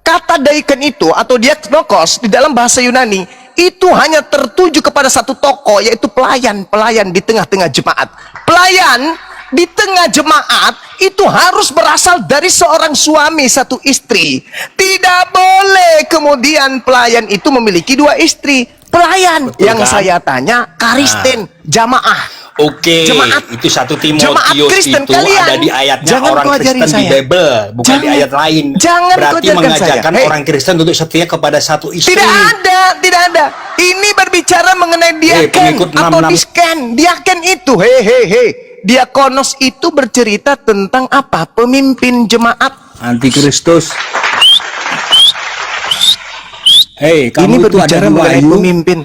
Kata daiken itu atau diaknokos di dalam bahasa Yunani itu hanya tertuju kepada satu tokoh, yaitu pelayan di tengah-tengah jemaat. Pelayan di tengah jemaat itu harus berasal dari seorang suami satu istri. Tidak boleh kemudian pelayan itu memiliki dua istri. Pelayan Betul, yang kan? saya tanya Karisten, jamaah. Oke, Jemaat. itu 1 Jemaat Timotius Kristen itu kalian. ada di ayatnya Jangan orang kau ajarin Kristen di saya. Bible, bukan di Jangan. ayat lain. Jangan kau Berarti ajarkan mengajarkan saya. Hei. orang Kristen untuk setia kepada satu istri. Tidak ada. Ini berbicara mengenai diaken pengikut atau 66. disken. Diaken itu, hei. Diakonos itu bercerita tentang apa? Pemimpin jemaat. Antikristus. Hei, Ini kamu itu ada berbicara di mengenai Wahyu. pemimpin.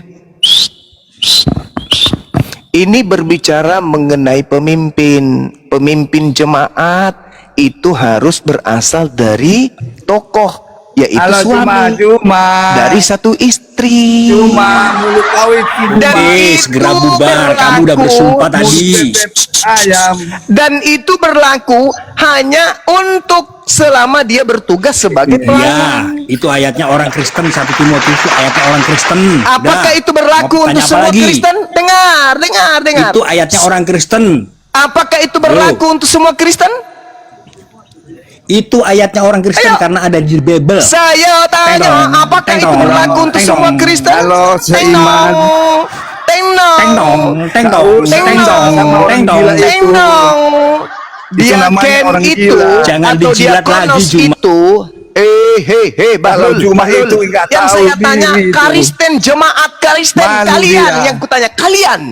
Ini berbicara mengenai pemimpin. Pemimpin jemaat itu harus berasal dari tokoh, yaitu Halo suami Juma. dari satu istri. Juma mulut kawin Dan Hei, itu segera bubar. Kamu udah berlaku. bersumpah tadi. ayam. Dan itu berlaku hanya untuk selama dia bertugas sebagai Ya, pelayan. itu ayatnya orang Kristen. 1 Timotius itu ayatnya orang Kristen. Apakah Udah. itu berlaku Mau untuk tanya apa semua lagi? Kristen? Dengar. Itu ayatnya orang Kristen. Apakah itu berlaku untuk semua Kristen? Itu ayatnya orang Kristen Ayo. karena ada di Bible. Saya tanya, Teng-dong, apakah itu teng-dong, berlaku untuk teng-dong. semua Kristen? Halo, seiman. Teng-dong. Itu namanya Diaken orang itu gila. Jangan atau dijilat diakonos lagi, Juma. itu Bahlul, Juma Bahlul. itu nggak yang tahu saya tanya diri itu. Karisten jemaat Karisten Malu kalian dia. yang kutanya kalian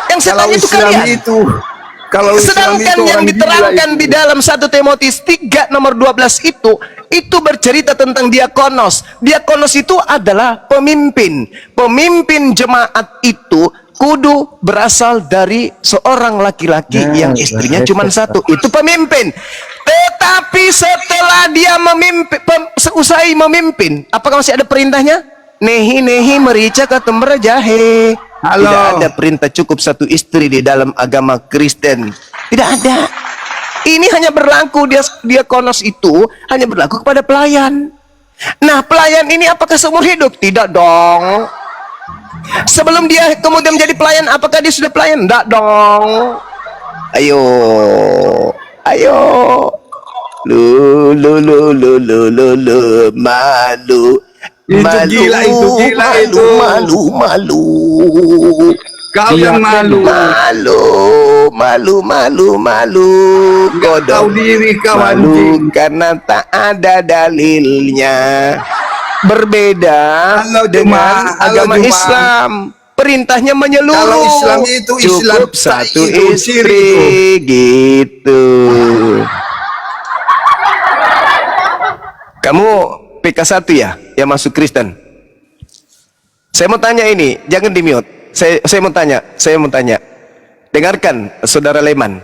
yang saya Kalau tanya itu Islam kalian. itu, kalau Islam Sedangkan itu yang orang diterangkan gila di itu. dalam 1 Timotius 3 nomor 12 itu bercerita tentang diakonos. Diakonos itu adalah pemimpin. Pemimpin jemaat itu kudu berasal dari seorang laki-laki yang istrinya cuma satu. Itu pemimpin. Tetapi setelah dia usai memimpin, apakah masih ada perintahnya? Nehi merica katumber jahe. Halo. Tidak ada perintah cukup satu istri di dalam agama Kristen. Tidak ada. Ini hanya berlaku, diakonos itu hanya berlaku kepada pelayan. Nah, pelayan ini apakah seumur hidup? Tidak dong. Sebelum dia kemudian menjadi pelayan, apakah dia sudah pelayan? Enggak dong. Ayo, ayo. Lu, malu. Itu Malu, gila, itu gila, malu, itu. malu. Kau yang malu. Malu. Nggak tahu diri kau, Malu anjing. karena tak ada dalilnya. Berbeda Halo, dengan Juma. Halo, agama Juma. Islam. Perintahnya menyeluruh. Kalau Islam itu Islam cukup satu itu istri gitu. Kamu PK1 ya, yang masuk Kristen. Saya mau tanya ini, jangan di mute. Saya mau tanya. Dengarkan, Saudara Leman.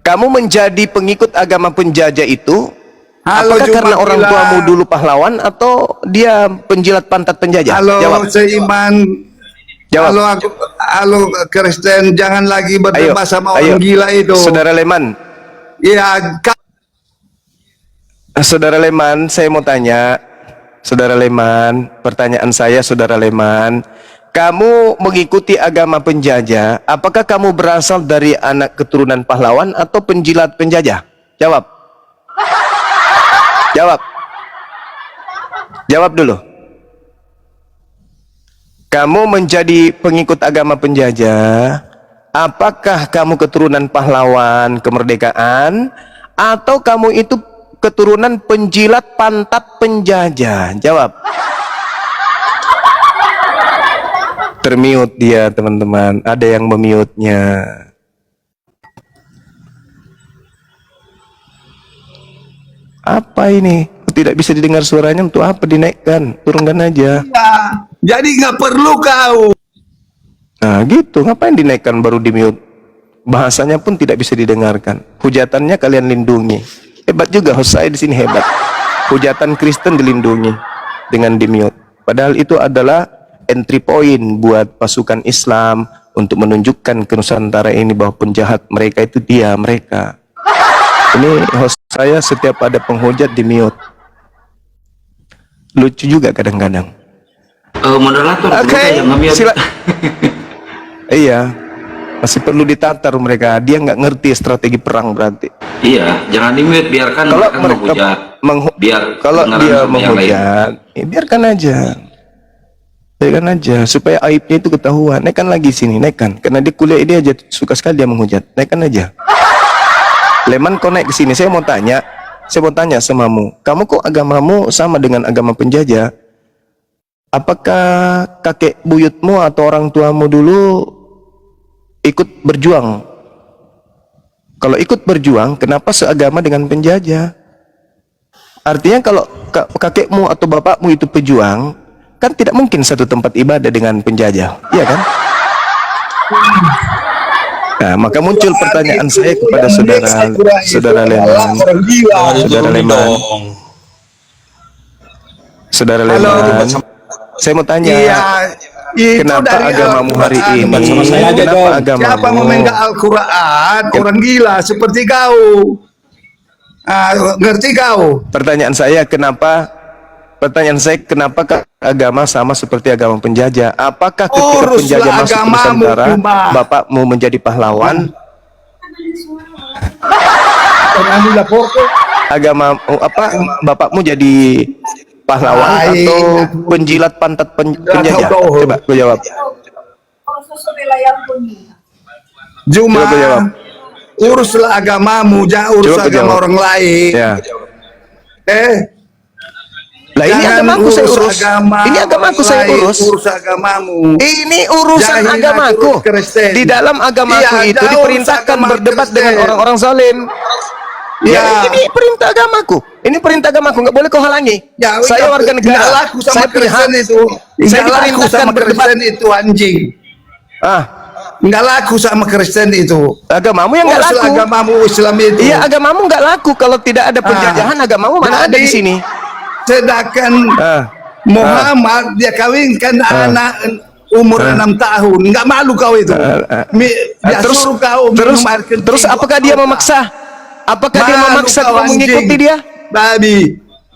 Kamu menjadi pengikut agama penjajah itu, Halo, apakah Juma karena orang Bila. tuamu dulu pahlawan atau dia penjilat pantat penjajah? Halo, Jawab. seiman. Jawab. Halo Kristen, jangan lagi berdebat sama orang gila itu. Saudara Leman. Ya, Saudara Leman, saya mau tanya. Saudara Leman, pertanyaan saya, Saudara Leman, kamu mengikuti agama penjajah, apakah kamu berasal dari anak keturunan pahlawan atau penjilat penjajah? Jawab. Jawab dulu. Kamu menjadi pengikut agama penjajah, apakah kamu keturunan pahlawan kemerdekaan atau kamu itu keturunan penjilat pantat penjajah? Jawab. Termute dia, teman-teman. Ada yang memute-nya. Apa ini? Tidak bisa didengar suaranya, untuk apa dinaikkan? Turunkan aja. jadi nggak perlu kau. Nah gitu, ngapain dinaikkan baru di mute? Bahasanya pun tidak bisa didengarkan. Hujatannya kalian lindungi. Hebat juga host saya di sini, hebat. Hujatan Kristen dilindungi dengan di mute. Padahal itu adalah entry point buat pasukan Islam untuk menunjukkan ke Nusantara ini bahwa penjahat mereka itu mereka. Ini host saya setiap ada penghujat di mute. Lucu juga kadang-kadang. Moderator, Oke, yang nge-mute. sila. Iya, masih perlu ditatar mereka. Dia nggak ngerti strategi perang berarti. Iya, jangan di-mute, biarkan Kalau mereka mereka menghujat. Biar kalau kedengaran dia sama yang lain. menghujat, biarkan aja. Biarkan aja supaya aibnya itu ketahuan. Naikkan lagi sini, naikkan. Karena dia kuliah dia aja suka sekali dia menghujat. Naikkan aja. Leman, kau naik ke sini. Saya mau tanya samamu. Kamu kok agamamu sama dengan agama penjajah? Apakah kakek buyutmu atau orang tuamu dulu ikut berjuang? Kalau ikut berjuang, kenapa seagama dengan penjajah? Artinya kalau kakekmu atau bapakmu itu pejuang, kan tidak mungkin satu tempat ibadah dengan penjajah, iya kan? Nah, maka muncul pertanyaan saya kepada saudara Leman. Saudara Leman, saya mau tanya. Itu Kenapa dari agamamu hari Al-Quran. ini? Sama saya aja Kenapa dong. agamamu? Siapa memegang Al-Quran? Orang gila seperti kau. Ngerti kau? Pertanyaan saya kenapa agama sama seperti agama penjajah? Apakah ketika Uruslah penjajah masuk ke agamamu, Nusantara, Cuma. bapakmu menjadi pahlawan? Bapakmu jadi pahlawan atau penjilat pantat penjajah? Coba gue jawab. Cuma Coba jawab. uruslah agamamu, jangan urus Coba agama jawab. orang lain. Ya. Lah ini Jangan agamaku saya urus urus. agama Ini agamaku orang saya lain, urus. urus agamamu. Ini urusan Jangan agamaku. urus Kristen. Di dalam agamaku Iya, itu jangan urus diperintahkan agama berdebat Kristen. dengan orang-orang zalim. Ya. Ini perintah agamaku. Ini perintah agamaku, nggak boleh kau halangi. Ya, Saya warga negara. Nggak laku sama Saya punya Kristen hak. itu. Saya Nggak laku diperintahkan sama berdebat. Kristen itu, anjing. Nggak laku sama Kristen itu. Agamamu yang nggak Uruslah laku. agamamu Islam itu. Iya, agamamu nggak laku kalau tidak ada penjajahan. Agamamu mana ada di sini? Sedangkan Ah. Muhammad dia kawinkan anak umur 6 tahun. Nggak malu kau itu. Dia Terus, suruh kau terus, minum air kencing. apakah dia memaksa? Apakah dia Malu memaksa kau, kau mengikuti anjing. dia? Babi.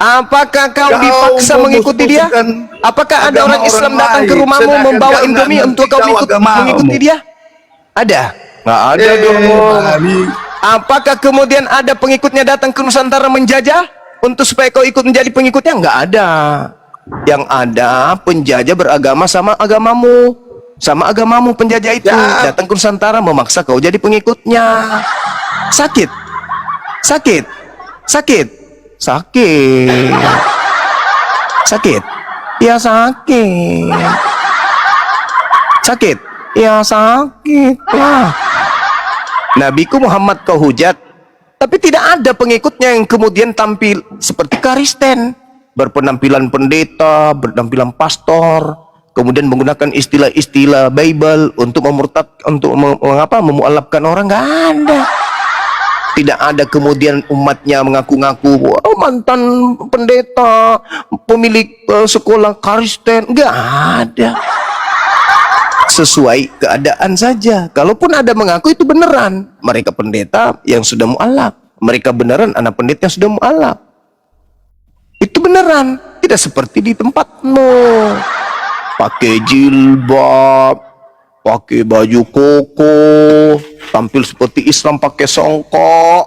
Apakah kau dipaksa mengikuti dia? Apakah ada orang Islam datang ke rumahmu membawa Indomie untuk kau mengikuti dia? Ada? Nggak ada dong. Apakah kemudian ada pengikutnya datang ke Nusantara menjajah untuk supaya kau ikut menjadi pengikutnya? Nggak ada. Yang ada penjajah beragama sama agamamu. Sama agamamu penjajah itu datang ke Nusantara memaksa kau jadi pengikutnya. Sakit. Sakit. Sakit. Sakit. Sakit. Ya sakit. Sakit. Ya sakit lah. Nabiku Muhammad kau hujat, tapi tidak ada pengikutnya yang kemudian tampil seperti Kristen, berpenampilan pendeta, berpenampilan pastor, kemudian menggunakan istilah-istilah Bible untuk memualafkan orang. Nggak ada. Tidak ada kemudian umatnya mengaku-ngaku mantan pendeta, pemilik sekolah Kristen. Nggak ada. Sesuai keadaan saja. Kalaupun ada mengaku itu beneran, mereka pendeta yang sudah mualaf. Mereka beneran anak pendeta yang sudah mualaf. Itu beneran. Tidak seperti di tempatmu. Pakai jilbab, pakai baju koko, tampil seperti Islam pakai songkok.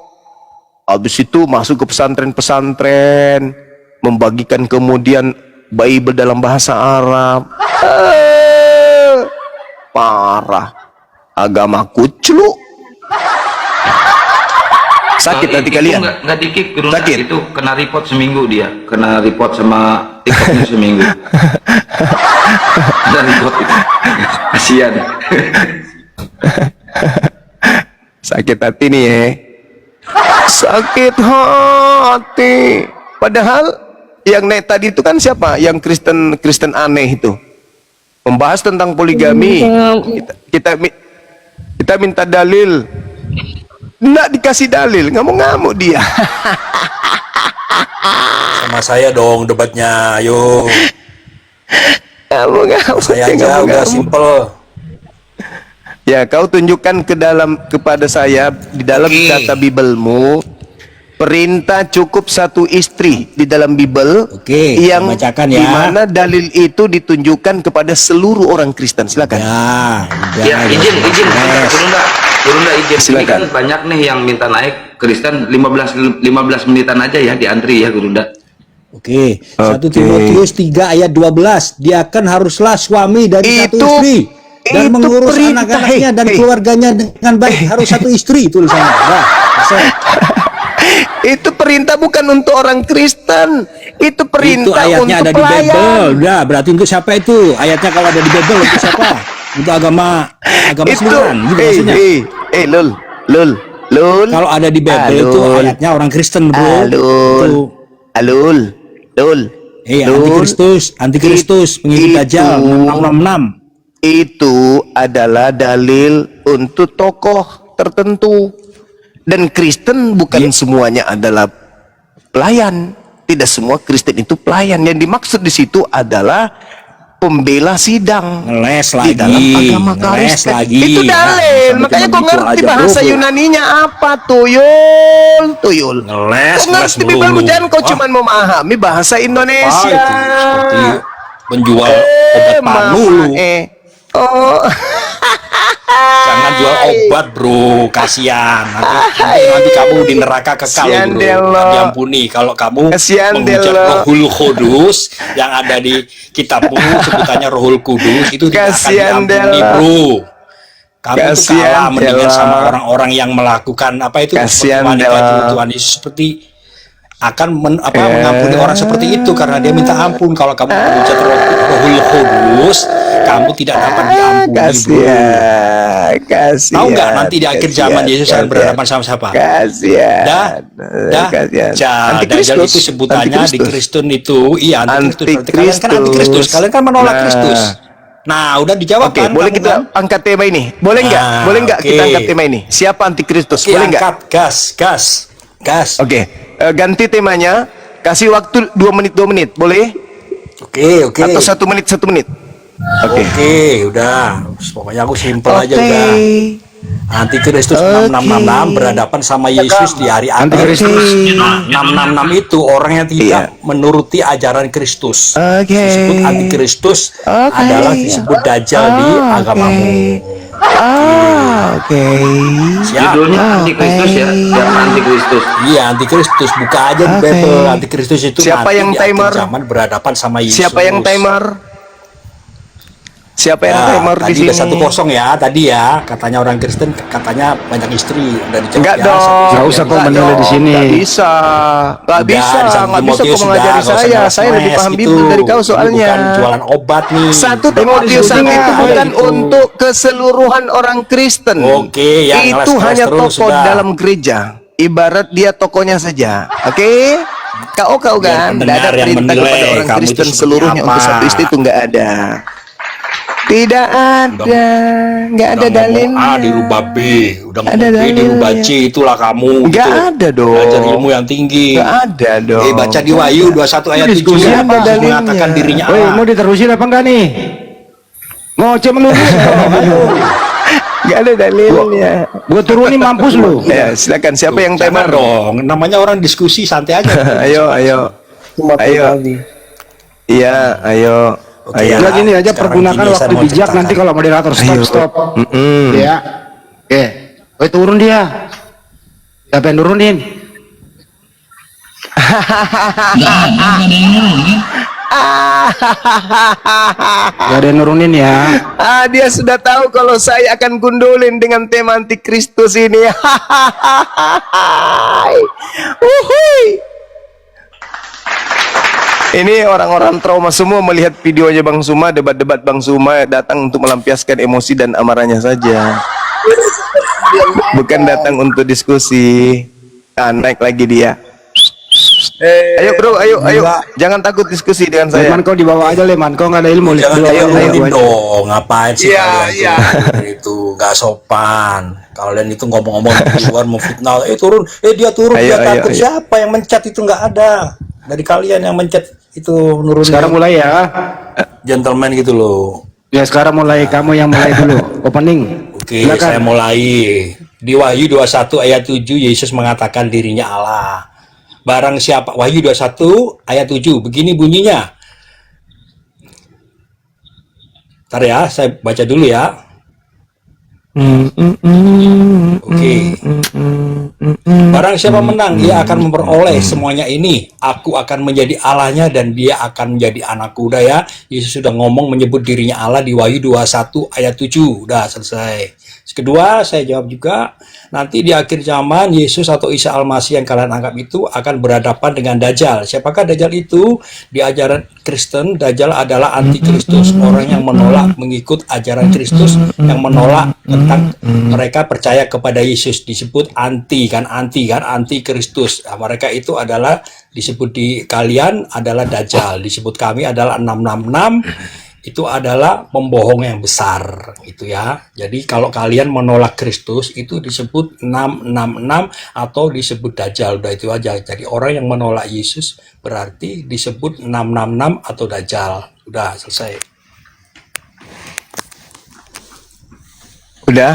Habis itu masuk ke pesantren-pesantren, membagikan kemudian Bible dalam bahasa Arab. Parah. Agama kucluk. Sakit hati kalian. Nggak dikik, sakit. Itu kena report seminggu dia. Kena report sama TikToknya seminggu. Dan report itu. Kasihan. Sakit hati nih ya. Sakit hati. Padahal yang naik tadi itu kan siapa? Yang Kristen aneh itu. Membahas tentang poligami. Kita minta dalil. Nggak dikasih dalil, ngamuk-ngamuk dia. Sama saya dong debatnya, ayo. Ngamuk-ngamuk. Saya aja udah simple. Ya, kau tunjukkan kepada saya di dalam kata Biblemu, perintah cukup satu istri di dalam Bible. Yang bacakan ya. Di mana dalil itu ditunjukkan kepada seluruh orang Kristen. Silakan. Ya, izin. Gurunda izin. Ini kan banyak nih yang minta naik Kristen 15 menitan aja ya di antri ya Gurunda. 1 Timotius 3 ayat 12. Dia kan haruslah suami dari satu istri dan mengurus anak-anaknya dan keluarganya dengan baik. Harus satu istri tulisannya. Itu perintah bukan untuk orang Kristen. Itu perintah itu ayatnya untuk ada di pelayan. Bible. Udah, berarti untuk siapa itu? Ayatnya kalau ada di Bible untuk siapa? Untuk agama sembilan gitu maksudnya. Lul. Kalau ada di Bible itu ayatnya orang Kristen, bro. Lul. Antikristus, pengikut Dajjal 666. Itu adalah dalil untuk tokoh tertentu. Dan Kristen bukan semuanya adalah pelayan. Tidak semua Kristen itu pelayan. Yang dimaksud di situ adalah pembela sidang. Ngeles di dalam agama Kristen. Itu dalil. Makanya kau ngerti bahasa Yunaninya apa, Tuyul. Ngeles Kau ngerti Bible, jangan kau cuma memahami bahasa Indonesia. Seperti penjual obat panulu. Jangan jual obat, bro, kasihan. Nanti kamu di neraka kekal, bro. Diampuni kalau kamu mengucap Rohul Kudus yang ada di kitabmu sebutannya Rohul Kudus itu tidak akan diampuni, bro. Kamu tuh kalah mendingan sama orang-orang yang melakukan apa itu wanita Tuhan Yesus seperti akan mengampuni orang seperti itu karena dia minta ampun. Kalau kamu mengucap Rohul Kudus, kamu tidak dapat diampuni, bro. Tahu nggak nanti di akhir zaman Yesus akan berhadapan sama siapa? Dajjal itu sebutannya di Kristen itu, iya antikristus. Kalian kan antikristus, kalian kan menolak Kristus. Nah, udah dijawab kan? Boleh kita angkat tema ini? Boleh nggak? Boleh nggak kita angkat tema ini? Siapa antikristus? Boleh nggak? Gas. Ganti temanya, kasih waktu 2 menit, boleh? Oke. Atau 1 menit. Oke, udah. Pokoknya aku simpel aja udah. Antikristus 6666 berhadapan sama Yesus di hari akhir. Antikristus. 666 itu orang yang tidak menuruti ajaran Kristus. Disebut antikristus adalah disebut dajjal di agamamu. Siap. Judulnya Antikristus ya, siapa Antikristus? Iya, antikristus. Buka aja di Bible. Antikristus itu Siapa nanti yang di akhir timer? zaman berhadapan sama Yesus. Siapa yang timer? Siapa yang timer di tadi sini? udah 1-0 ya, tadi ya. Katanya orang Kristen, katanya banyak istri. Udah dijawab Enggak ya, dong. 1-0. Nggak usah kau Enggak menilai dong. di sini. Nggak bisa. Nggak Udah, bisa. di Satu Nggak bisa Timotius kau sudah, mengajari nggak usah saya. ngeles Saya lebih paham gitu. Bible dari kau Ini soalnya. bukan jualan obat nih. 1 Timotius 1 itu bukan untuk keseluruhan orang Kristen. Oke, ya, itu ngeles-ngeles hanya terus, toko sudah. dalam gereja. Ibarat dia tokonya saja. Oke? Kau Biar kan? Tidak ada pendengar yang perintah kepada menilai orang kamu itu Kristen seperti seluruhnya apa. untuk satu istri itu nggak ada. Tidak ada, nggak ada Udah ngomong dalilnya. A dirubah B, udah Ada ngomong B dirubah dalilnya. C, itulah kamu. Nggak gitu. ada dong. Belajar ilmu yang tinggi. Nggak ada dong. Baca di Wahyu 21 ayat 7. Diskusi apa Yesus dalilnya? mengatakan dirinya Woi, Allah. mau diterusin apa enggak nih? Ngoceh melulu. Nggak ada dalilnya. Gua turunin mampus lu. Ya, silakan. Siapa yang Jangan timer? dong, namanya orang diskusi santai aja. Ayo. Iya, ayo. Oke, Ayo. Udah gini aja, Sekarang pergunakan gini, saya waktu mau bijak, ceritakan. nanti kalau moderator stop. Ya. Oke. Woi, turun dia. Siapa yang nurunin? Gak ada yang nurunin ya. Dia sudah tahu kalau saya akan gundulin dengan tema antikristus ini. Uhuy. Ini orang-orang trauma semua melihat videonya Bang Suma, debat-debat Bang Suma, datang untuk melampiaskan emosi dan amarahnya saja. Bukan datang untuk diskusi. Naik lagi dia. Ayo bro, ayo. Jangan takut diskusi dengan saya. Leman kau dibawa aja, Leman. Kau nggak ada ilmu. Jangan Ayo, ngomongin ayo. dong, ngapain sih Iya, kalian iya. tuh? Itu gak sopan. Kalian itu ngomong-ngomong di luar mau fitnah. Turun, dia turun, Ayo, dia ayo, takut. ayo. Siapa yang mencet itu nggak ada. Dari kalian yang mencet itu nurun. Sekarang mulai ya. Gentleman gitu loh. Ya sekarang mulai, kamu yang mulai dulu. Opening. Oke, Silakan. saya mulai. Di Wahyu 21 ayat 7 Yesus mengatakan dirinya Allah. Barang siapa, Wahyu 21 ayat 7, begini bunyinya. Ntar ya, saya baca dulu ya. Oke. Barang siapa menang, dia akan memperoleh semuanya ini. Aku akan menjadi Allahnya dan dia akan menjadi anakku. Udah ya, Yesus sudah ngomong menyebut dirinya Allah di Wahyu 21 ayat 7. Udah selesai. Kedua, saya jawab juga, nanti di akhir zaman Yesus atau Isa Al-Masih yang kalian anggap itu akan berhadapan dengan Dajjal. Siapakah Dajjal itu? Di ajaran Kristen, Dajjal adalah antikristus, orang yang menolak mengikut ajaran Kristus, yang menolak tentang mereka percaya kepada Yesus, disebut antikristus. Nah, mereka itu adalah disebut di kalian adalah Dajjal, disebut kami adalah 666. Itu adalah pembohong yang besar gitu ya. Jadi kalau kalian menolak Kristus itu disebut 666 atau disebut Dajjal. Udah itu aja. Jadi orang yang menolak Yesus berarti disebut 666 atau Dajjal. Udah selesai. Udah.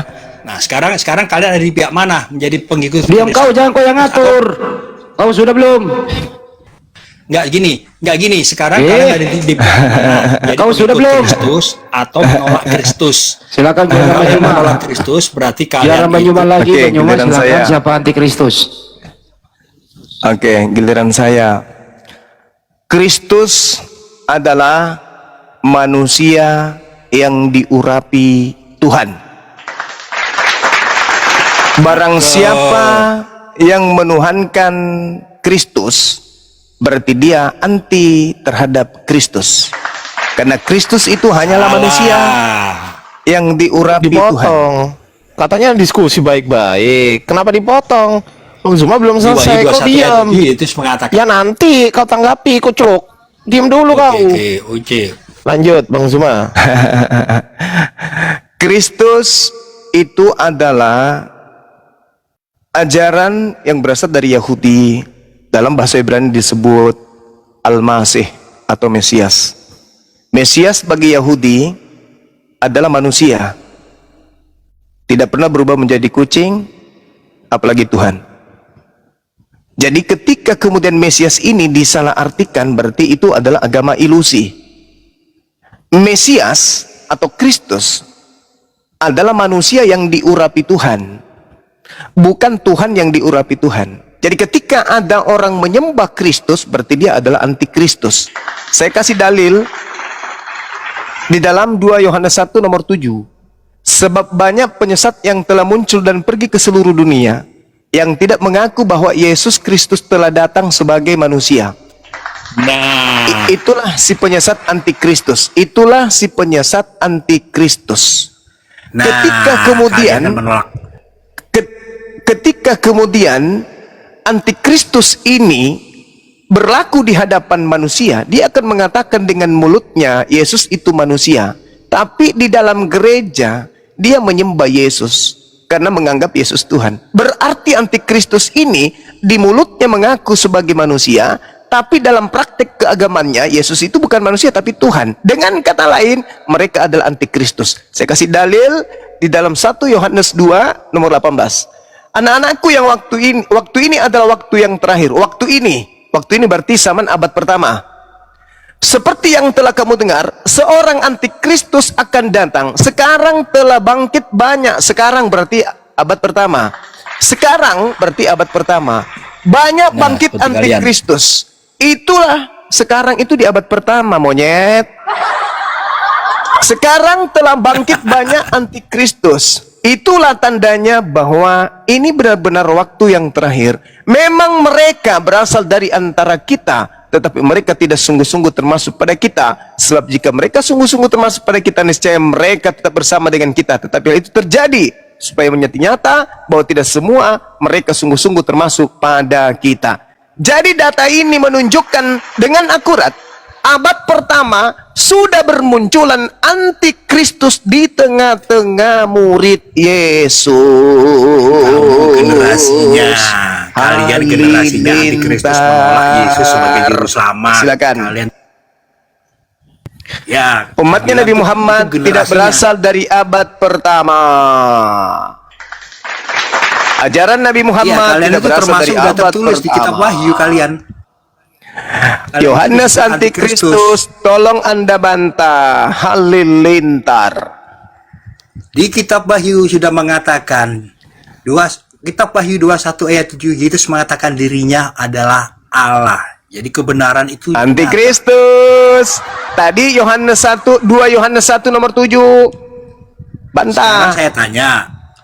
Nah, sekarang kalian ada di pihak mana? Menjadi pengikut Diam kau, jangan kau yang ngatur. Kau sudah belum? Nggak gini. Sekarang kalian ada di pihak mana? Jadi Kau sudah pengikut belum? Kristus atau menolak Kristus. Silakan Kalau jangan kalian Banyuman. menolak Kristus berarti Jangan kalian Banyuman itu lagi, Oke, Banyuman giliran silakan saya. siapa antikristus. Oke, giliran saya. Kristus adalah manusia yang diurapi Tuhan. Barang siapa yang menuhankan Kristus, berarti dia anti terhadap Kristus. Karena Kristus itu hanyalah manusia yang diurapi Tuhan. Dipotong. Katanya diskusi baik-baik. Kenapa dipotong? Bang Zuma belum selesai. Kau diam. Itu mengatakan Ya nanti kau tanggapi, kucuk. Diam dulu kau. Oke. Lanjut, Bang Zuma. Kristus itu adalah ajaran yang berasal dari Yahudi. Dalam bahasa Ibrani disebut Al-Masih atau Mesias. Mesias bagi Yahudi adalah manusia Tidak pernah berubah menjadi kucing, apalagi Tuhan. Jadi ketika kemudian Mesias ini disalahartikan, berarti itu adalah agama ilusi. Mesias atau Kristus adalah manusia yang diurapi Tuhan, bukan Tuhan yang diurapi Tuhan. Jadi ketika ada orang menyembah Kristus, berarti dia adalah antikristus. Saya kasih dalil di dalam 2 Yohanes 1 nomor 7. Sebab banyak penyesat yang telah muncul dan pergi ke seluruh dunia, yang tidak mengaku bahwa Yesus Kristus telah datang sebagai manusia. Nah, Itulah si penyesat antikristus. Itulah si penyesat antikristus. Ketika kemudian kalian menolak. ketika kemudian antikristus ini berlaku di hadapan manusia, dia akan mengatakan dengan mulutnya Yesus itu manusia, tapi di dalam gereja dia menyembah Yesus karena menganggap Yesus Tuhan. Berarti antikristus ini di mulutnya mengaku sebagai manusia, tapi dalam praktek keagamannya Yesus itu bukan manusia tapi Tuhan. Dengan kata lain, mereka adalah antikristus. Saya kasih dalil di dalam 1 Yohanes 2 nomor 18. Anak-anakku yang waktu ini adalah waktu yang terakhir. Waktu ini berarti zaman abad pertama. Seperti yang telah kamu dengar, seorang antikristus akan datang. Sekarang telah bangkit banyak. Sekarang berarti abad pertama. Sekarang berarti abad pertama. Banyak bangkit antikristus. Itulah sekarang itu di abad pertama, monyet. Sekarang telah bangkit banyak antikristus. Itulah tandanya bahwa ini benar-benar waktu yang terakhir. Memang mereka berasal dari antara kita, tetapi mereka tidak sungguh-sungguh termasuk pada kita. Sebab jika mereka sungguh-sungguh termasuk pada kita, niscaya mereka tetap bersama dengan kita. Tetapi hal itu terjadi supaya menjadi nyata bahwa tidak semua mereka sungguh-sungguh termasuk pada kita. Jadi data ini menunjukkan dengan akurat abad pertama sudah bermunculan antikristus di tengah-tengah murid Yesus. Kamu generasinya, kalian generasinya antikristus menolak Yesus sebagai juru selamat. Silakan. Kalian, ya, Umatnya Nabi Muhammad itu tidak generasinya. berasal dari abad pertama. Ajaran Nabi Ya, Muhammad kalian tidak itu berasal termasuk dari sudah abad tertulis di kitab pertama. Wahyu kalian. Yohanes antikristus, tolong Anda bantah. Halilintar. Di kitab Wahyu sudah mengatakan, kitab Wahyu 21 ayat 7, Yesus mengatakan dirinya adalah Allah. Jadi kebenaran itu Antikristus. Tadi Yohanes 1, 2 Yohanes 1 nomor 7. Sekarang Bantah. saya tanya,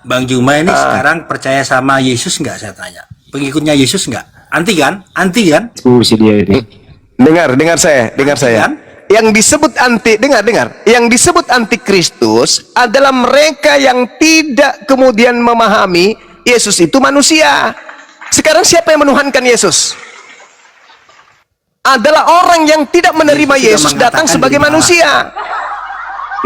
Bang Juma ini sekarang percaya sama Yesus nggak? Saya tanya, pengikutnya Yesus nggak? Anti kan? Anti kan? Si dia ini. Dengar saya. Kan? Yang disebut dengar. Yang disebut antikristus adalah mereka yang tidak kemudian memahami Yesus itu manusia. Sekarang siapa yang menuhankan Yesus? Adalah orang yang tidak menerima Yesus datang sebagai manusia.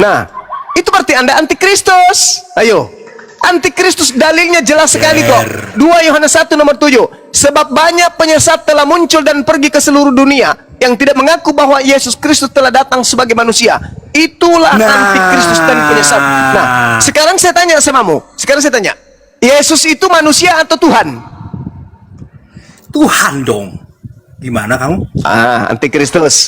Nah, itu berarti Anda antikristus. Ayo. Antikristus dalilnya jelas sekali kok. 2 Yohanes 1 nomor 7. Sebab banyak penyesat telah muncul dan pergi ke seluruh dunia yang tidak mengaku bahwa Yesus Kristus telah datang sebagai manusia. Itulah antikristus dan penyesat. Nah, sekarang saya tanya samamu. Yesus itu manusia atau Tuhan? Tuhan dong. Gimana kamu? Antikristus.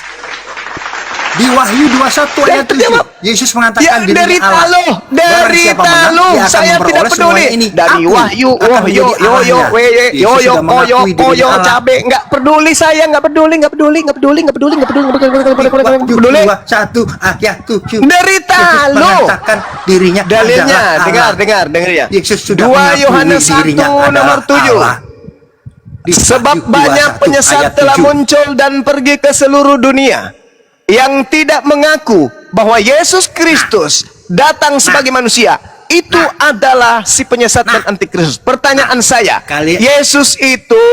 Di Wahyu 21 ayat 7, Yesus mengatakan dirinya dari Allah. dari Barang siapa menang, talo, dia akan saya tidak memperoleh peduli. semuanya ini. Dari Aku Wahyu, akan menjadi Allahnya. Yesus sudah mengakui dirinya Allah. cabe, nggak peduli saya, nggak peduli. Wahyu 21 ayat 7. Dari Yesus talo. mengatakan dirinya Dalilnya, adalah Allah. dengar ya. Yesus sudah 2 mengakui Yohanes 1 dirinya adalah nomor 7. Allah. Di Sebab Wahyu banyak 21 penyesat ayat telah 7. muncul dan pergi ke seluruh dunia yang tidak mengaku bahwa Yesus Kristus datang sebagai manusia. Itu adalah si penyesat dan antikristus. Pertanyaan saya, Yesus itu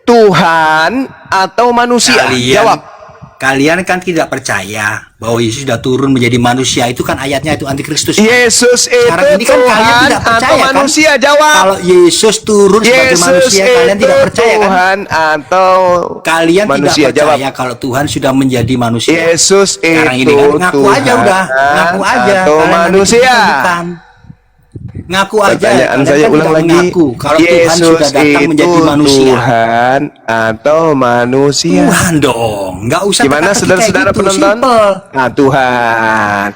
Tuhan atau manusia? Jawab. kalian kan tidak percaya bahwa Yesus sudah turun menjadi manusia. Itu kan ayatnya itu antikristus. Kan? Yesus itu Sekarang ini kan kalian Tuhan tidak atau percaya kan? manusia? Jawab. Kalau Yesus turun sebagai Yesus manusia, kalian itu tidak percaya kan? Tuhan atau Kalian manusia? tidak percaya kalau Tuhan sudah menjadi manusia. Yesus Sekarang itu ini kan ngaku Tuhan aja udah, ngaku aja. atau Kalian manusia? bukan. Ngaku aja. Pertanyaan Kalian saya kan ulang tidak lagi. mengaku kalau Tuhan Yesus sudah datang itu menjadi manusia. Tuhan atau manusia? Tuhan dong, nggak usah Gimana teka-teki saudara-saudara kayak gitu, penonton? simple. Nah, Tuhan.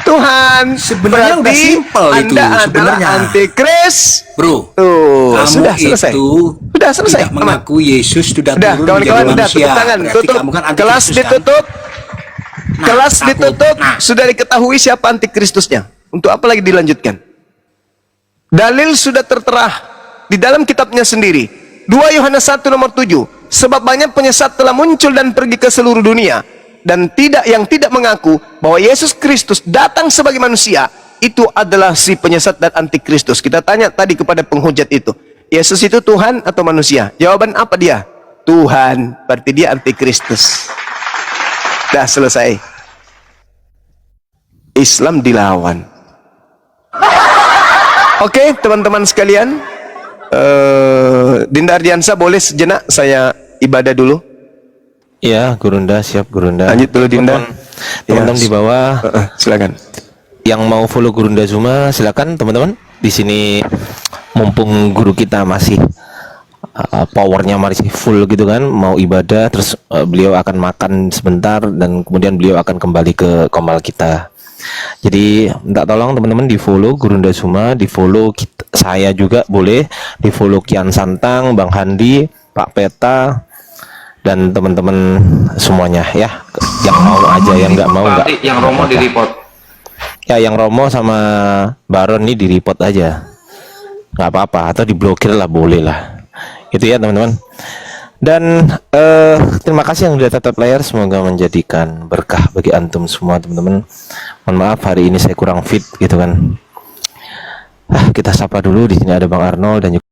Tuhan. Sebenarnya udah Berarti simple itu, Anda adalah sebenarnya. antikris. Bro, Tuh, kamu sudah selesai. itu Sudah selesai. tidak mengaku Yesus sudah Udah, turun kawan-kawan, menjadi udah manusia. tutup tangan, Berarti tutup. kamu kan Kelas antikristus, kan? ditutup. Nah, Kelas takut. ditutup. Nah. Sudah diketahui siapa antikristusnya. Untuk apa lagi dilanjutkan? Dalil sudah tertera di dalam kitabnya sendiri. 2 Yohanes 1 nomor 7. Sebab banyak penyesat telah muncul dan pergi ke seluruh dunia, dan yang tidak mengaku bahwa Yesus Kristus datang sebagai manusia, itu adalah si penyesat dan antikristus. Kita tanya tadi kepada penghujat itu, Yesus itu Tuhan atau manusia? Jawaban apa dia? Tuhan. Berarti dia antikristus. Dah selesai. Islam dilawan. Oke, teman-teman sekalian, Dinda Ardiansa, boleh sejenak saya ibadah dulu? Ya, Gurunda, siap Gurunda. Lanjut dulu, Dinda. Teman-teman Ya, di bawah silakan. yang mau follow Gurunda Zuma, silakan teman-teman. Di sini mumpung guru kita masih powernya masih full gitu kan, mau ibadah, terus beliau akan makan sebentar dan kemudian beliau akan kembali ke komal kita. Jadi minta tolong teman-teman di follow Gurunda Zuma, di follow saya juga boleh, di follow Kian Santang, Bang Handi, Pak Peta, dan teman-teman semuanya ya. Yang mau aja, yang nggak mau nggak. Yang Romo di report. Ya, yang Romo sama Baron ini di report aja, nggak apa-apa, atau diblokir lah, boleh lah. Itu ya teman-teman. Dan terima kasih yang sudah tetap layar, semoga menjadikan berkah bagi antum semua teman-teman. Mohon maaf hari ini saya kurang fit gitu kan. Kita sapa dulu, di sini ada Bang Arnold dan juga